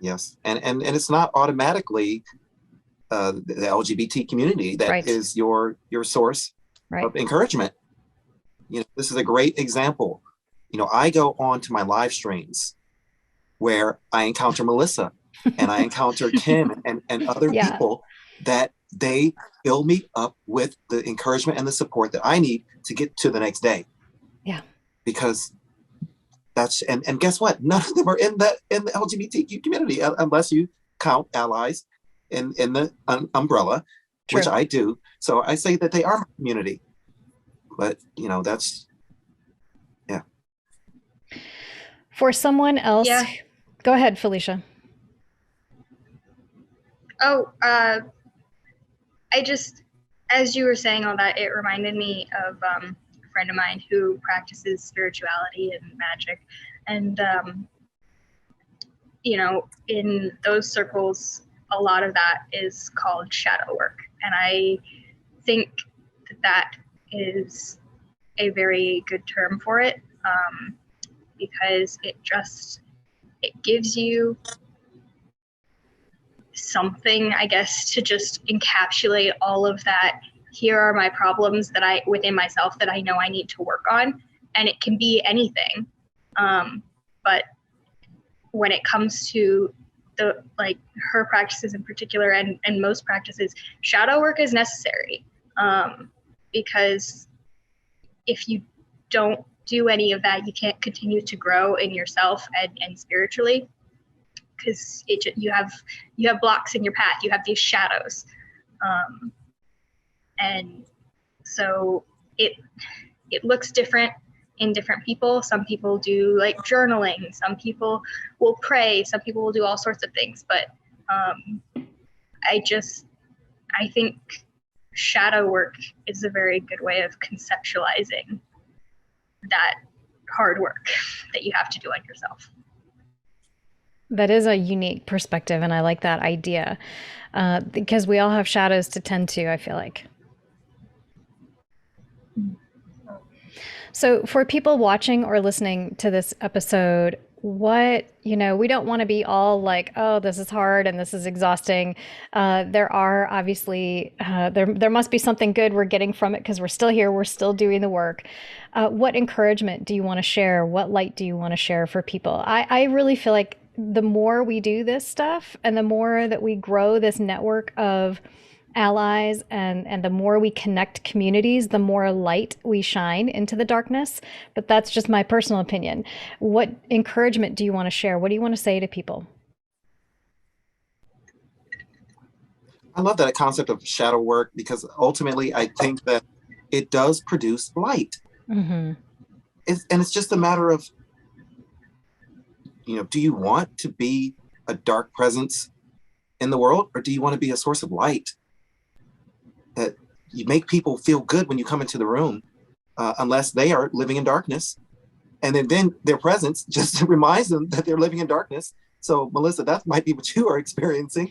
Yes, and it's not automatically the LGBT community that is your source of encouragement. This is a great example. I go on to my live streams where I encounter Melissa and I encounter Kim and other people that they fill me up with the encouragement and the support that I need to get to the next day.
Yeah.
Because and guess what? None of them are in the LGBTQ community unless you count allies in the umbrella, which I do. So I say that they are my community. But that's
For someone else, go ahead, Phylicias.
Oh, I just, as you were saying all that, it reminded me of a friend of mine who practices spirituality and magic. And, in those circles, a lot of that is called shadow work. And I think that is a very good term for it, because it gives you something, I guess, to just encapsulate all of that. Here are my problems that within myself that I know I need to work on. And it can be anything. But when it comes to her practices in particular, and most practices, shadow work is necessary. Because if you don't do any of that, you can't continue to grow in yourself and spiritually, because you have blocks in your path. You have these shadows, and so it looks different in different people. Some people do like journaling. Some people will pray. Some people will do all sorts of things. But I think shadow work is a very good way of conceptualizing that hard work that you have to do on yourself.
That is a unique perspective, and I like that idea, because we all have shadows to tend to, I feel like. So for people watching or listening to this episode, we don't want to be all like, oh, this is hard and this is exhausting. There are obviously, there must be something good we're getting from it, because we're still here, we're still doing the work. What encouragement do you want to share? What light do you want to share for people? I really feel like the more we do this stuff and the more that we grow this network of allies and the more we connect communities, the more light we shine into the darkness. But that's just my personal opinion. What encouragement do you want to share? What do you want to say to people?
I love that concept of shadow work, because ultimately I think that it does produce light. Mm-hmm. It's just a matter of, do you want to be a dark presence in the world, or do you want to be a source of light? That you make people feel good when you come into the room, unless they are living in darkness. And then their presence just reminds them that they're living in darkness. So Melissa, that might be what you are experiencing.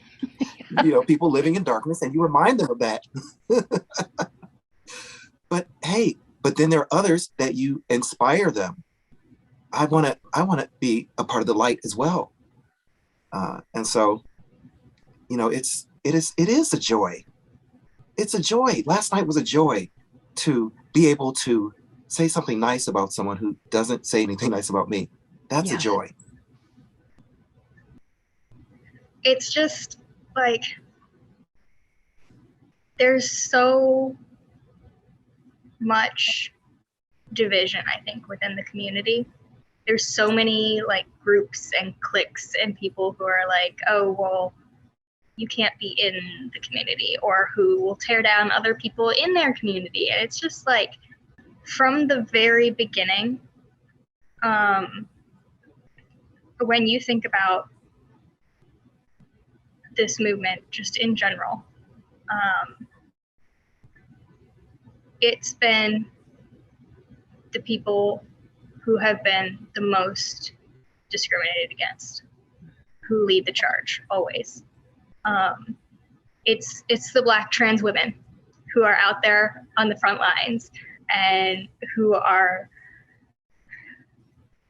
People living in darkness, and you remind them of that. But then there are others that you inspire them. I want to be a part of the light as well. And so, it is a joy. It's a joy. Last night was a joy to be able to say something nice about someone who doesn't say anything nice about me. That's a joy.
It's just like, there's so much division, I think, within the community. There's so many like groups and cliques and people who are like, oh, well, you can't be in the community, or who will tear down other people in their community. And it's just like, from the very beginning, when you think about this movement just in general, it's been the people who have been the most discriminated against who lead the charge always. It's the Black trans women who are out there on the front lines and who are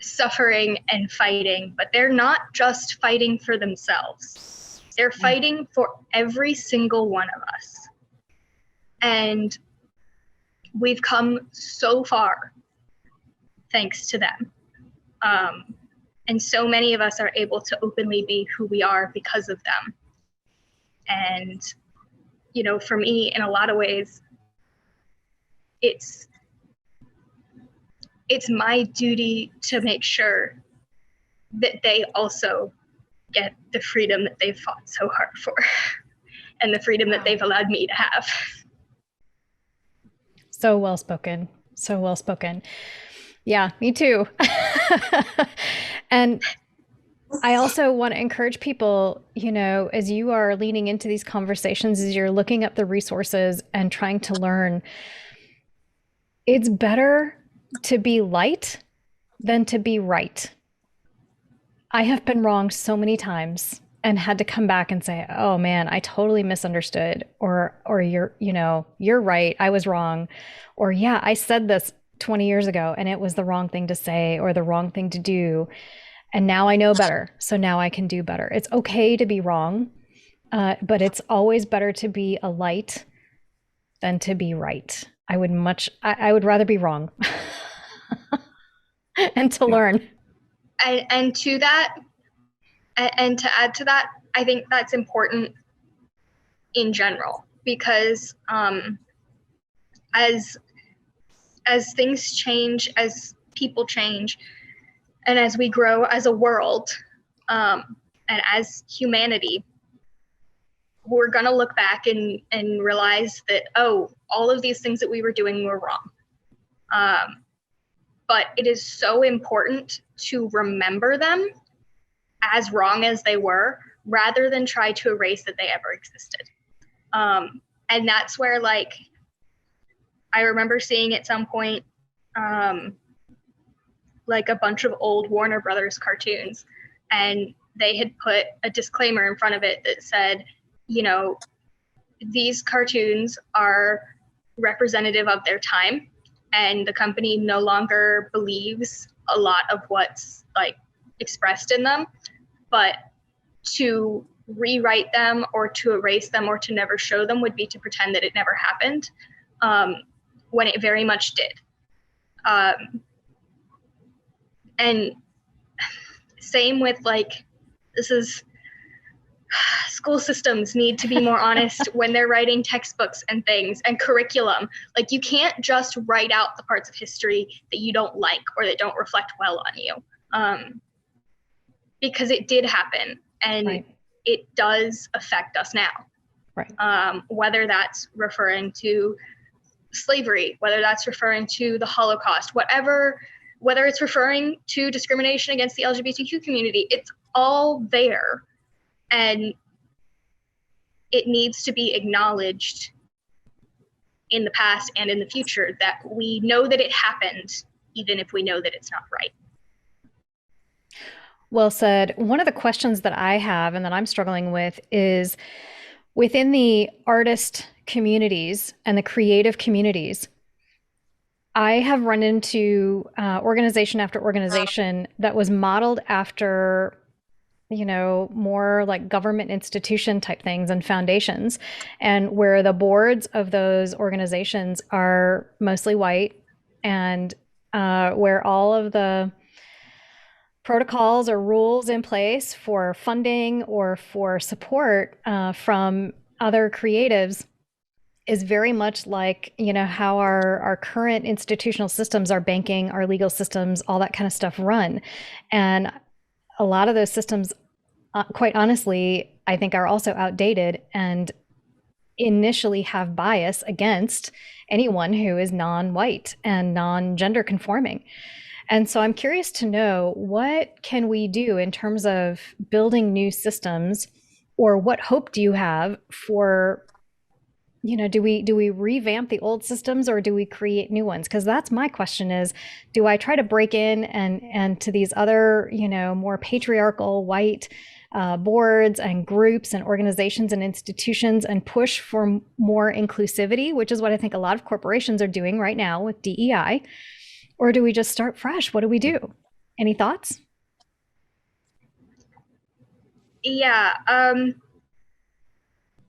suffering and fighting, but they're not just fighting for themselves. They're fighting for every single one of us. And we've come so far thanks to them. And so many of us are able to openly be who we are because of them. And, you know, for me, in a lot of ways, it's my duty to make sure that they also get the freedom that they've fought so hard for and the freedom that they've allowed me to have.
So well spoken. So well spoken. Yeah, me too. And I also want to encourage people, you know, as you are leaning into these conversations, as you're looking up the resources and trying to learn, it's better to be light than to be right. I have been wrong so many times and had to come back and say, oh man, I totally misunderstood, or you're right, I was wrong. Or yeah, I said this 20 years ago and it was the wrong thing to say or the wrong thing to do. And now I know better. So now I can do better. It's okay to be wrong, but it's always better to be a light than to be right. I would rather be wrong and to learn.
And to that, and to add to that, I think that's important in general, because as things change, as people change, and as we grow as a world, and as humanity, we're going to look back and realize that, oh, all of these things that we were doing were wrong. But it is so important to remember them as wrong as they were, rather than try to erase that they ever existed. And that's where, like, I remember seeing at some point, like a bunch of old Warner Brothers cartoons, and they had put a disclaimer in front of it that said, you know, these cartoons are representative of their time, and the company no longer believes a lot of what's like expressed in them, but to rewrite them or to erase them or to never show them would be to pretend that it never happened, when it very much did. And same with, like, school systems need to be more honest when they're writing textbooks and things and curriculum. Like, you can't just write out the parts of history that you don't like or that don't reflect well on you, because it did happen, and right. It does affect us now. Right. Whether that's referring to slavery, whether that's referring to the Holocaust, whether it's referring to discrimination against the LGBTQ community, it's all there. And it needs to be acknowledged in the past and in the future that we know that it happened, even if we know that it's not right.
Well said. One of the questions that I have and that I'm struggling with is, within the artist communities and the creative communities, I have run into organization after organization that was modeled after, you know, more like government institution type things and foundations, and where the boards of those organizations are mostly white, and where all of the protocols or rules in place for funding or for support from other creatives is very much like, how our current institutional systems, our banking, our legal systems, all that kind of stuff run. And a lot of those systems, quite honestly, I think are also outdated and initially have bias against anyone who is non-white and non-gender conforming. And so I'm curious to know, what can we do in terms of building new systems, or what hope do you have for, do we revamp the old systems, or do we create new ones? Because that's my question is, do I try to break in and to these other, more patriarchal white boards and groups and organizations and institutions and push for more inclusivity, which is what I think a lot of corporations are doing right now with DEI? Or do we just start fresh? What do we do? Any thoughts?
Yeah.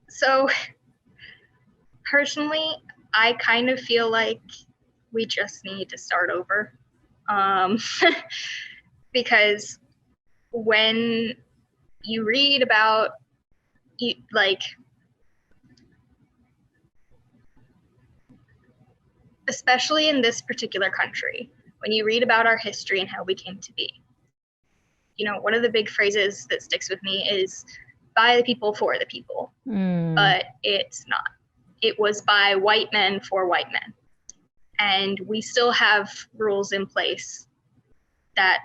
So personally, I kind of feel like we just need to start over. Because when you read about, like, especially in this particular country, when you read about our history and how we came to be, one of the big phrases that sticks with me is by the people for the people. But it's not. It was by white men for white men. And we still have rules in place that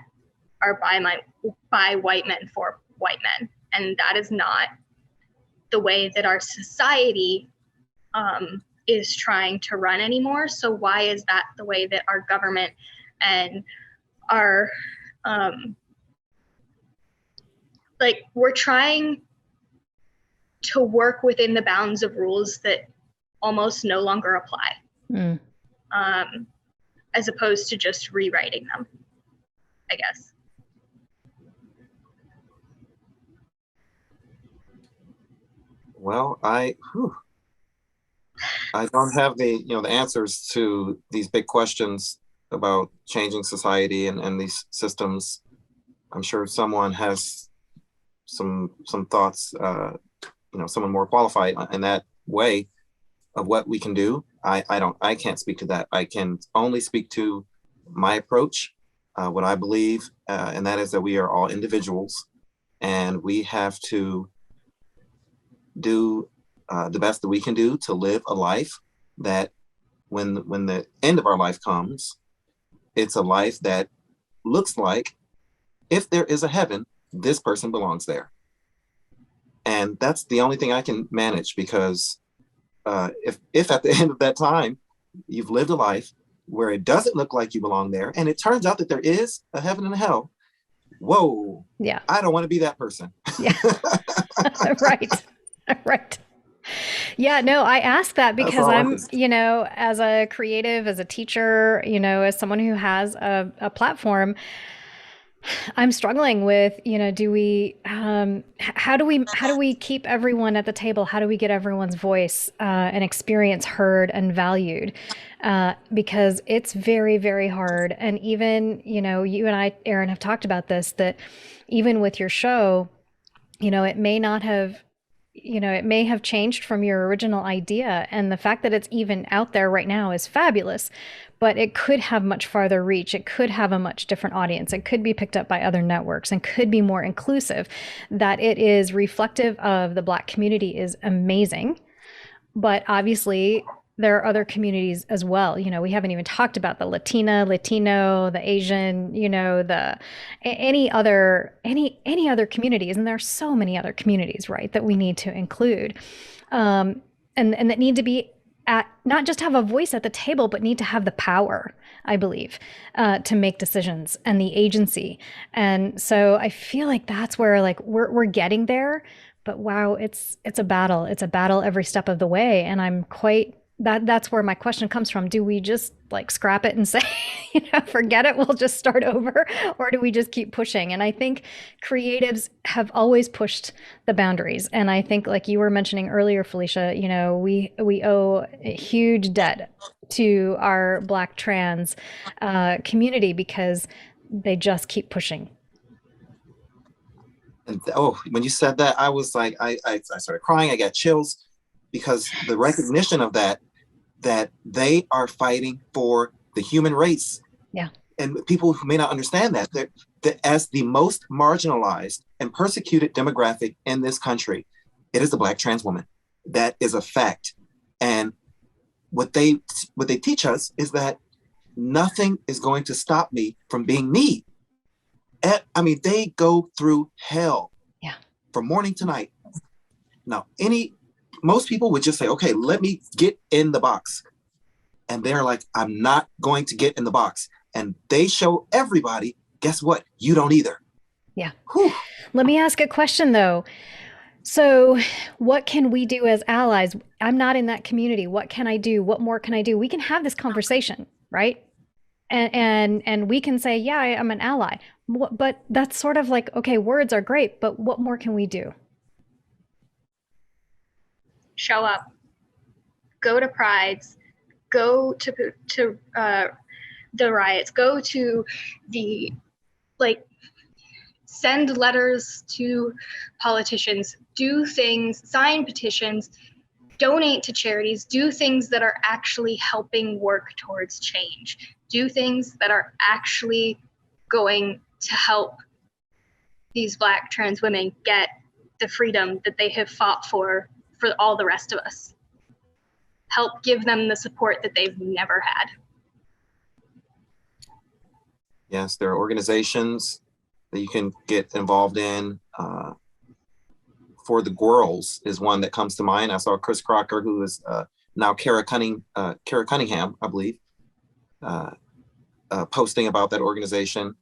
are by white men for white men. And that is not the way that our society is trying to run anymore. So why is that the way that our government and our we're trying to work within the bounds of rules that almost no longer apply, as opposed to just rewriting them, I guess.
Well, I don't have the answers to these big questions about changing society and these systems. I'm sure someone has some thoughts, someone more qualified in that way of what we can do. I can't speak to that. I can only speak to my approach, what I believe, and that is that we are all individuals, and we have to do the best that we can do to live a life that when the end of our life comes, it's a life that looks like, if there is a heaven, this person belongs there. And that's the only thing I can manage, because if at the end of that time you've lived a life where it doesn't look like you belong there, and it turns out that there is a heaven and a hell, whoa,
yeah,
I don't want to be that person.
Yeah. Right. Yeah, no, I ask that because I'm, as a creative, as a teacher, as someone who has a platform, I'm struggling with, do we, how do we keep everyone at the table? How do we get everyone's voice and experience heard and valued? Because it's very, very hard. And even, you and I, Aaron, have talked about this, that even with your show, it may not have, it may have changed from your original idea. And the fact that it's even out there right now is fabulous, but it could have much farther reach. It could have a much different audience. It could be picked up by other networks and could be more inclusive. That it is reflective of the Black community is amazing. But obviously, there are other communities as well. We haven't even talked about the Latino, the Asian, any other communities. And there are so many other communities, right, that we need to include, and that need to be not just have a voice at the table, but need to have the power, I believe, to make decisions and the agency. And so I feel like that's where we're getting there. But wow, it's a battle. It's a battle every step of the way. And I'm quite. That's where my question comes from. Do we just scrap it and say, forget it, we'll just start over? Or do we just keep pushing? And I think creatives have always pushed the boundaries. And I think, like you were mentioning earlier, Phyllicia, we owe a huge debt to our Black trans community because they just keep pushing.
And when you said that, I was like, I started crying. I got chills, because the recognition of that they are fighting for the human race.
Yeah.
And people who may not understand that as the most marginalized and persecuted demographic in this country, it is the Black trans woman. That is a fact. And what they teach us is that nothing is going to stop me from being me. I mean, they go through hell from morning to night. Now, most people would just say, okay, let me get in the box. And they're like, I'm not going to get in the box. And they show everybody, guess what? You don't either.
Yeah.
Whew.
Let me ask a question though. So what can we do as allies? I'm not in that community. What can I do? What more can I do? We can have this conversation, right? And we can say, yeah, I'm an ally. But that's sort of like, okay, words are great, but what more can we do?
Show up, go to prides, go to the riots, go to the, send letters to politicians, do things, sign petitions, donate to charities, do things that are actually helping work towards change, do things that are actually going to help these Black trans women get the freedom that they have fought for all the rest of us. Help give them the support that they've never had.
Yes, there are organizations that you can get involved in. For the Girls is one that comes to mind. I saw Chris Crocker, who is now Kara Cunningham, I believe, posting about that organization.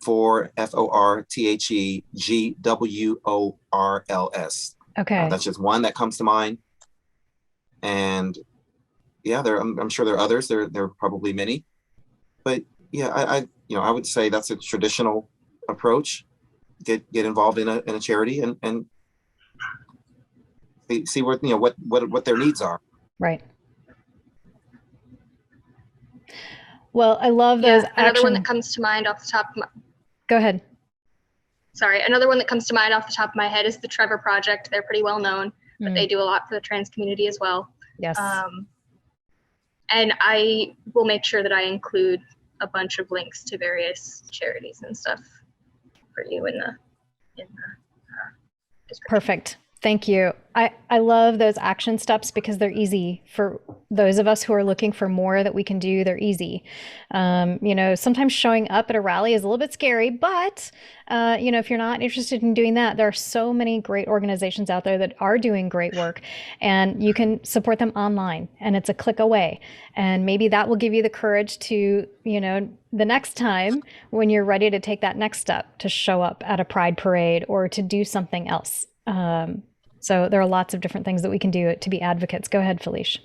For FORTHEGWORLS.
Okay.
That's just one that comes to mind. And yeah, I'm sure there are others. There are probably many. But yeah, I would say that's a traditional approach. Get involved in a charity and see what their needs are.
Right. Well, I love those.
Another one that comes to mind off the top of my...
Go ahead.
Sorry, another one that comes to mind off the top of my head is the Trevor Project. They're pretty well known, but they do a lot for the trans community as well.
Yes.
And I will make sure that I include a bunch of links to various charities and stuff for you in the description. Perfect.
Thank you. I love those action steps because they're easy for those of us who are looking for more that we can do. They're easy. Sometimes showing up at a rally is a little bit scary, but if you're not interested in doing that, there are so many great organizations out there that are doing great work, and you can support them online, and it's a click away. And maybe that will give you the courage to, the next time when you're ready to take that next step, to show up at a pride parade or to do something else. So there are lots of different things that we can do to be advocates. Go ahead, Phylicias.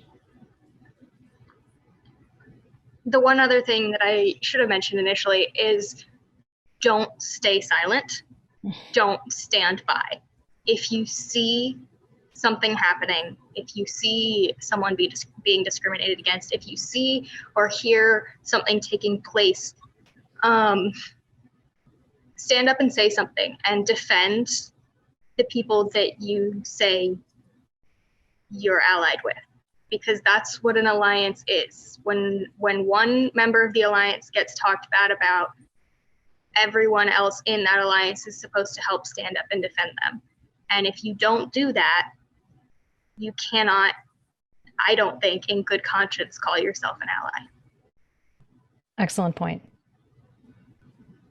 The one other thing that I should have mentioned initially is don't stay silent. Don't stand by. If you see something happening, if you see someone being discriminated against, if you see or hear something taking place, stand up and say something and defend the people that you say you're allied with, because that's what an alliance is. When one member of the alliance gets talked bad about, everyone else in that alliance is supposed to help stand up and defend them. And if you don't do that, you cannot, I don't think, in good conscience, call yourself an ally.
Excellent point.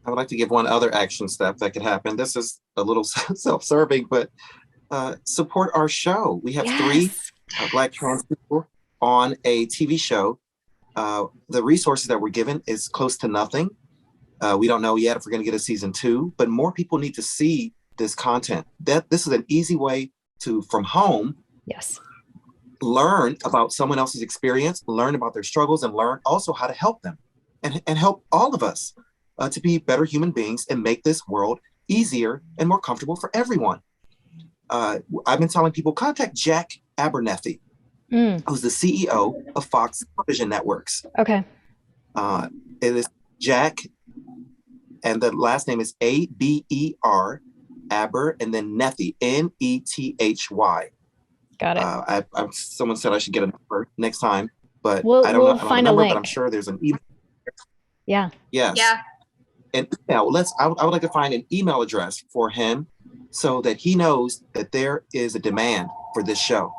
I would like to give one other action step that could happen. This is a little self-serving, but support our show. We have 3 Black trans people on a TV show. The resources that we're given is close to nothing. We don't know yet if we're going to get a season 2, but more people need to see this content. This is an easy way to, from home, learn about someone else's experience, learn about their struggles, and learn also how to help them and help all of us to be better human beings and make this world easier and more comfortable for everyone. I've been telling people, contact Jack Abernethy, who's the CEO of Fox Television Networks.
Okay.
It is Jack, and the last name is A-B-E-R, Aber, and then Nethy, Nethy.
Got it.
Someone said I should get a number next time, but
We'll
I don't know. I don't have
find
a
a
number,
link.
but I'm sure there's an email.
Yeah.
Yes.
Yeah.
An email. I would like to find an email address for him so that he knows that there is a demand for this show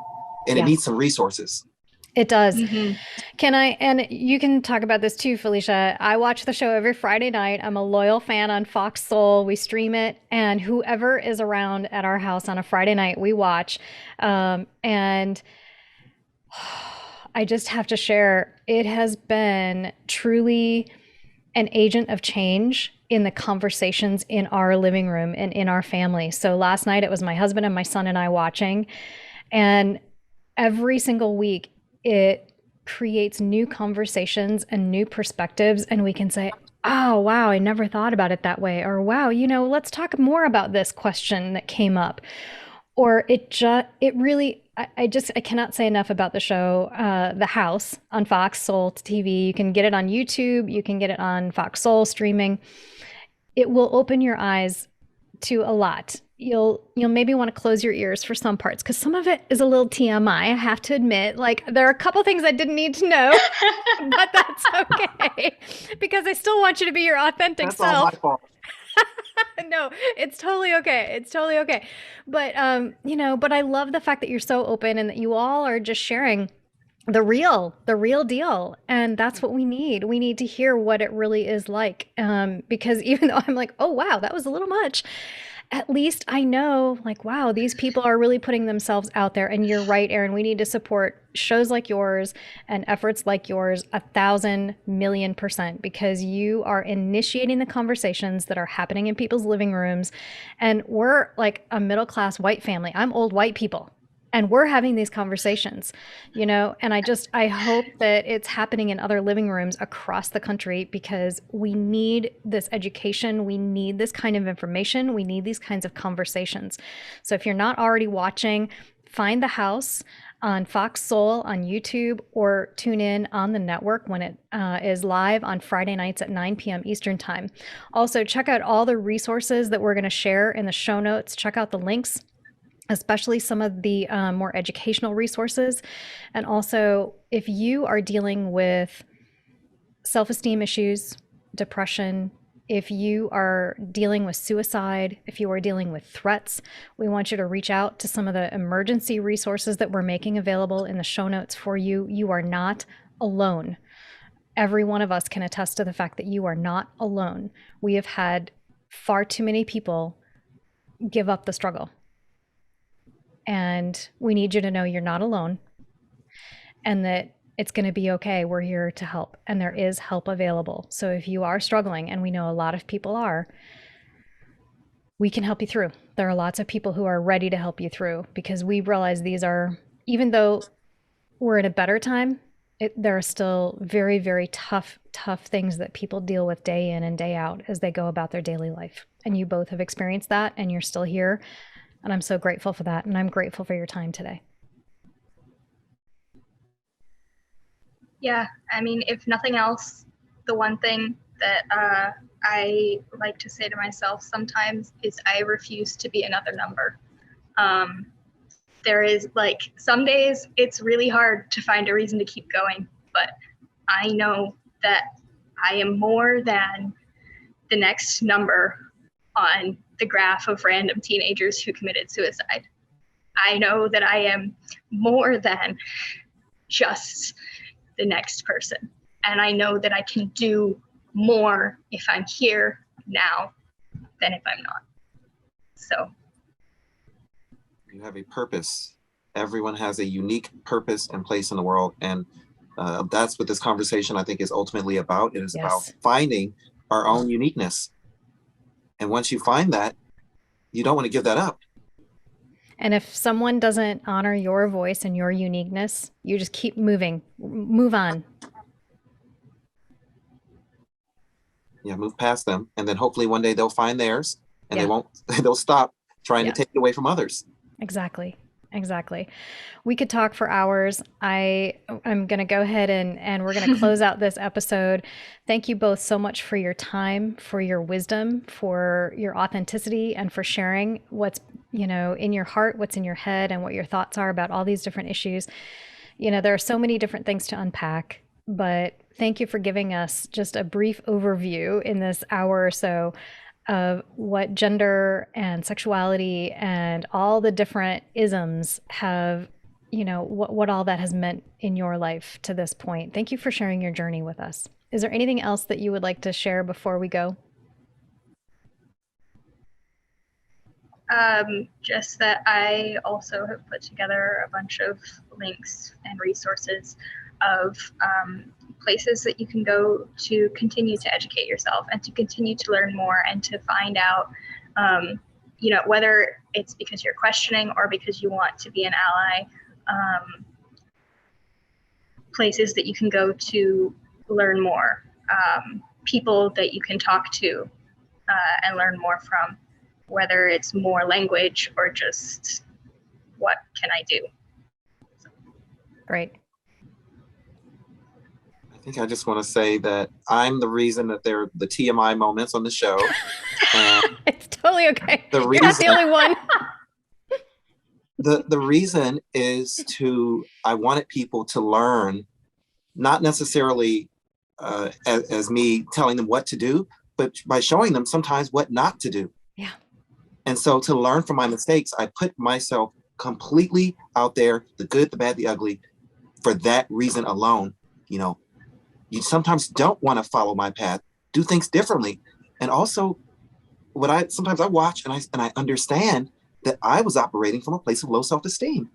and it needs some resources.
It does.
Mm-hmm.
And you can talk about this too, Phyllicia. I watch the show every Friday night. I'm a loyal fan on FoxSoul. We stream it, and whoever is around at our house on a Friday night, we watch. And I just have to share, it has been truly an agent of change in the conversations in our living room and in our family. So last night it was my husband and my son and I watching, and every single week it creates new conversations and new perspectives, and we can say, oh wow, I never thought about it that way, or wow, let's talk more about this question that came up. Or I cannot say enough about the show, The House on FoxSoul TV. You can get it on YouTube. You can get it on FoxSoul streaming. It will open your eyes to a lot. You'll maybe want to close your ears for some parts, because some of it is a little TMI, I have to admit. Like, there are a couple things I didn't need to know, but that's okay, because I still want you to be your authentic self.
That's all my fault.
No, it's totally okay. It's totally okay. But, but I love the fact that you're so open and that you all are just sharing the real deal. And that's what we need. We need to hear what it really is like. Because even though I'm like, oh, wow, that was a little much, at least I know, like, wow, these people are really putting themselves out there. And you're right, Aaron, we need to support shows like yours and efforts like yours 1,000,000,000%, because you are initiating the conversations that are happening in people's living rooms. And we're like a middle-class white family. I'm old white people. And we're having these conversations, and I hope that it's happening in other living rooms across the country, because we need this education. We need this kind of information. We need these kinds of conversations. So if you're not already watching, find The House on FoxSoul on YouTube, or tune in on the network when it is live on Friday nights at 9 p.m. Eastern Time. Also, check out all the resources that we're going to share in the show notes. Check out the links, especially some of the more educational resources. And also, if you are dealing with self-esteem issues, depression, if you are dealing with suicide, if you are dealing with threats, we want you to reach out to some of the emergency resources that we're making available in the show notes for you. You are not alone. Every one of us can attest to the fact that you are not alone. We have had far too many people give up the struggle. And we need you to know you're not alone, and that it's going to be okay. We're here to help, and there is help available. So if you are struggling, and we know a lot of people are, we can help you through. There are lots of people who are ready to help you through, because we realize these are, even though we're in a better time, there are still very, very tough things that people deal with day in and day out as they go about their daily life. And you both have experienced that, and you're still here. And I'm so grateful for that. And I'm grateful for your time today.
Yeah, I mean, if nothing else, the one thing that I like to say to myself sometimes is I refuse to be another number. There is, like, some days it's really hard to find a reason to keep going, but I know that I am more than the next number on the graph of random teenagers who committed suicide. I know that I am more than just the next person. And I know that I can do more if I'm here now than if I'm not. So.
You have a purpose. Everyone has a unique purpose and place in the world. And that's what this conversation, I think, is ultimately about. It is about finding our own uniqueness. And once you find that, you don't want to give that up.
And if someone doesn't honor your voice and your uniqueness, you just keep moving, move on.
Yeah, move past them. And then hopefully one day they'll find theirs, and they'll stop trying to take it away from others.
Exactly. Exactly. We could talk for hours. I'm going to go ahead and we're going to close out this episode. Thank you both so much for your time, for your wisdom, for your authenticity, and for sharing what's, in your heart, what's in your head, and what your thoughts are about all these different issues. There are so many different things to unpack, but thank you for giving us just a brief overview in this hour or so of what gender and sexuality and all the different isms have, what all that has meant in your life to this point. Thank you for sharing your journey with us. Is there anything else that you would like to share before we go?
Just that I also have put together a bunch of links and resources of places that you can go to continue to educate yourself and to continue to learn more and to find out, whether it's because you're questioning or because you want to be an ally, places that you can go to learn more, people that you can talk to and learn more from, whether it's more language or just what can I do.
Great.
I think I just want to say that I'm the reason that there are the TMI moments on the show. And
it's totally okay.
You're
not the only one.
The reason is I wanted people to learn, not necessarily as me telling them what to do, but by showing them sometimes what not to do.
Yeah.
And so to learn from my mistakes, I put myself completely out there, the good, the bad, the ugly, for that reason alone. You sometimes don't want to follow my path, do things differently. And also sometimes I watch and I understand that I was operating from a place of low self-esteem.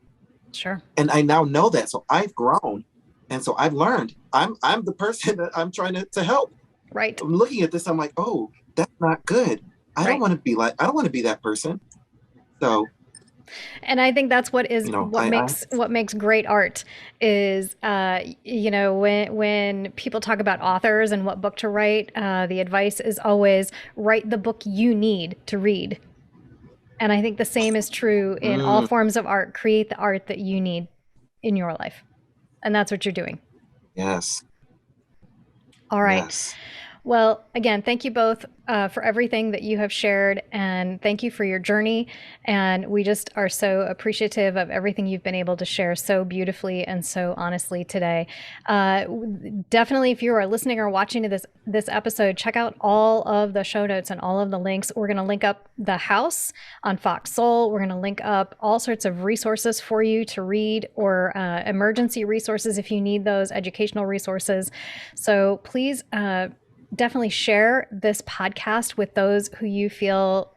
Sure.
And I now know that. So I've grown. And so I've learned. I'm the person that I'm trying to help.
Right.
I'm looking at this, I'm like, oh, that's not good. I don't want to be that person. So,
and I think that's what makes great art is, when people talk about authors and what book to write, the advice is always write the book you need to read. And I think the same is true in all forms of art. Create the art that you need in your life. And that's what you're doing.
Yes.
All right.
Yes.
Well, again, thank you both for everything that you have shared, and thank you for your journey. And we just are so appreciative of everything you've been able to share so beautifully and so honestly today. Definitely, if you are listening or watching to this episode, check out all of the show notes and all of the links. We're going to link up the house on FoxSoul. We're going to link up all sorts of resources for you to read, or emergency resources if you need those, educational resources. So please definitely share this podcast with those who you feel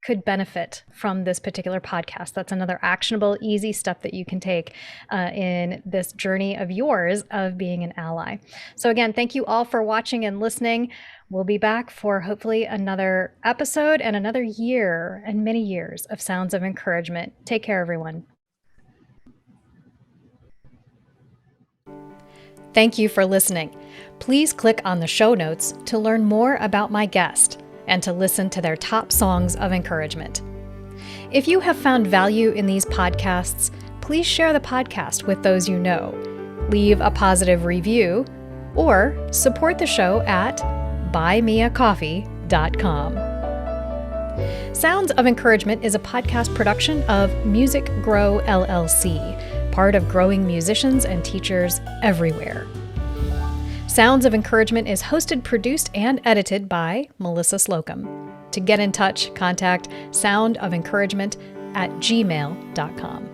could benefit from this particular podcast. That's another actionable, easy step that you can take in this journey of yours of being an ally. So again, thank you all for watching and listening. We'll be back for hopefully another episode and another year and many years of Sounds of Encouragement. Take care, everyone. Thank you for listening. Please click on the show notes to learn more about my guest and to listen to their top songs of encouragement. If you have found value in these podcasts, please share the podcast with those you know, leave a positive review, or support the show at buymeacoffee.com. Sounds of Encouragement is a podcast production of Music Grow LLC, part of growing musicians and teachers everywhere. Sounds of Encouragement is hosted, produced, and edited by Melissa Slocum. To get in touch, contact soundoфencouragement@gmail.com.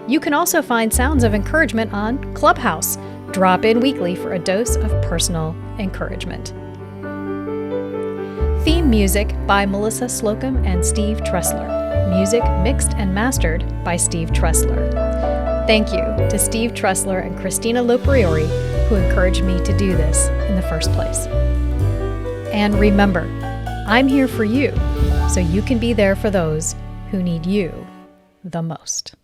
You can also find Sounds of Encouragement on Clubhouse. Drop in weekly for a dose of personal encouragement. Theme music by Melissa Slocum and Steve Tressler. Music mixed and mastered by Steve Tressler. Thank you to Steve Tressler and Christina Lopriori, who encouraged me to do this in the first place. And remember, I'm here for you, so you can be there for those who need you the most.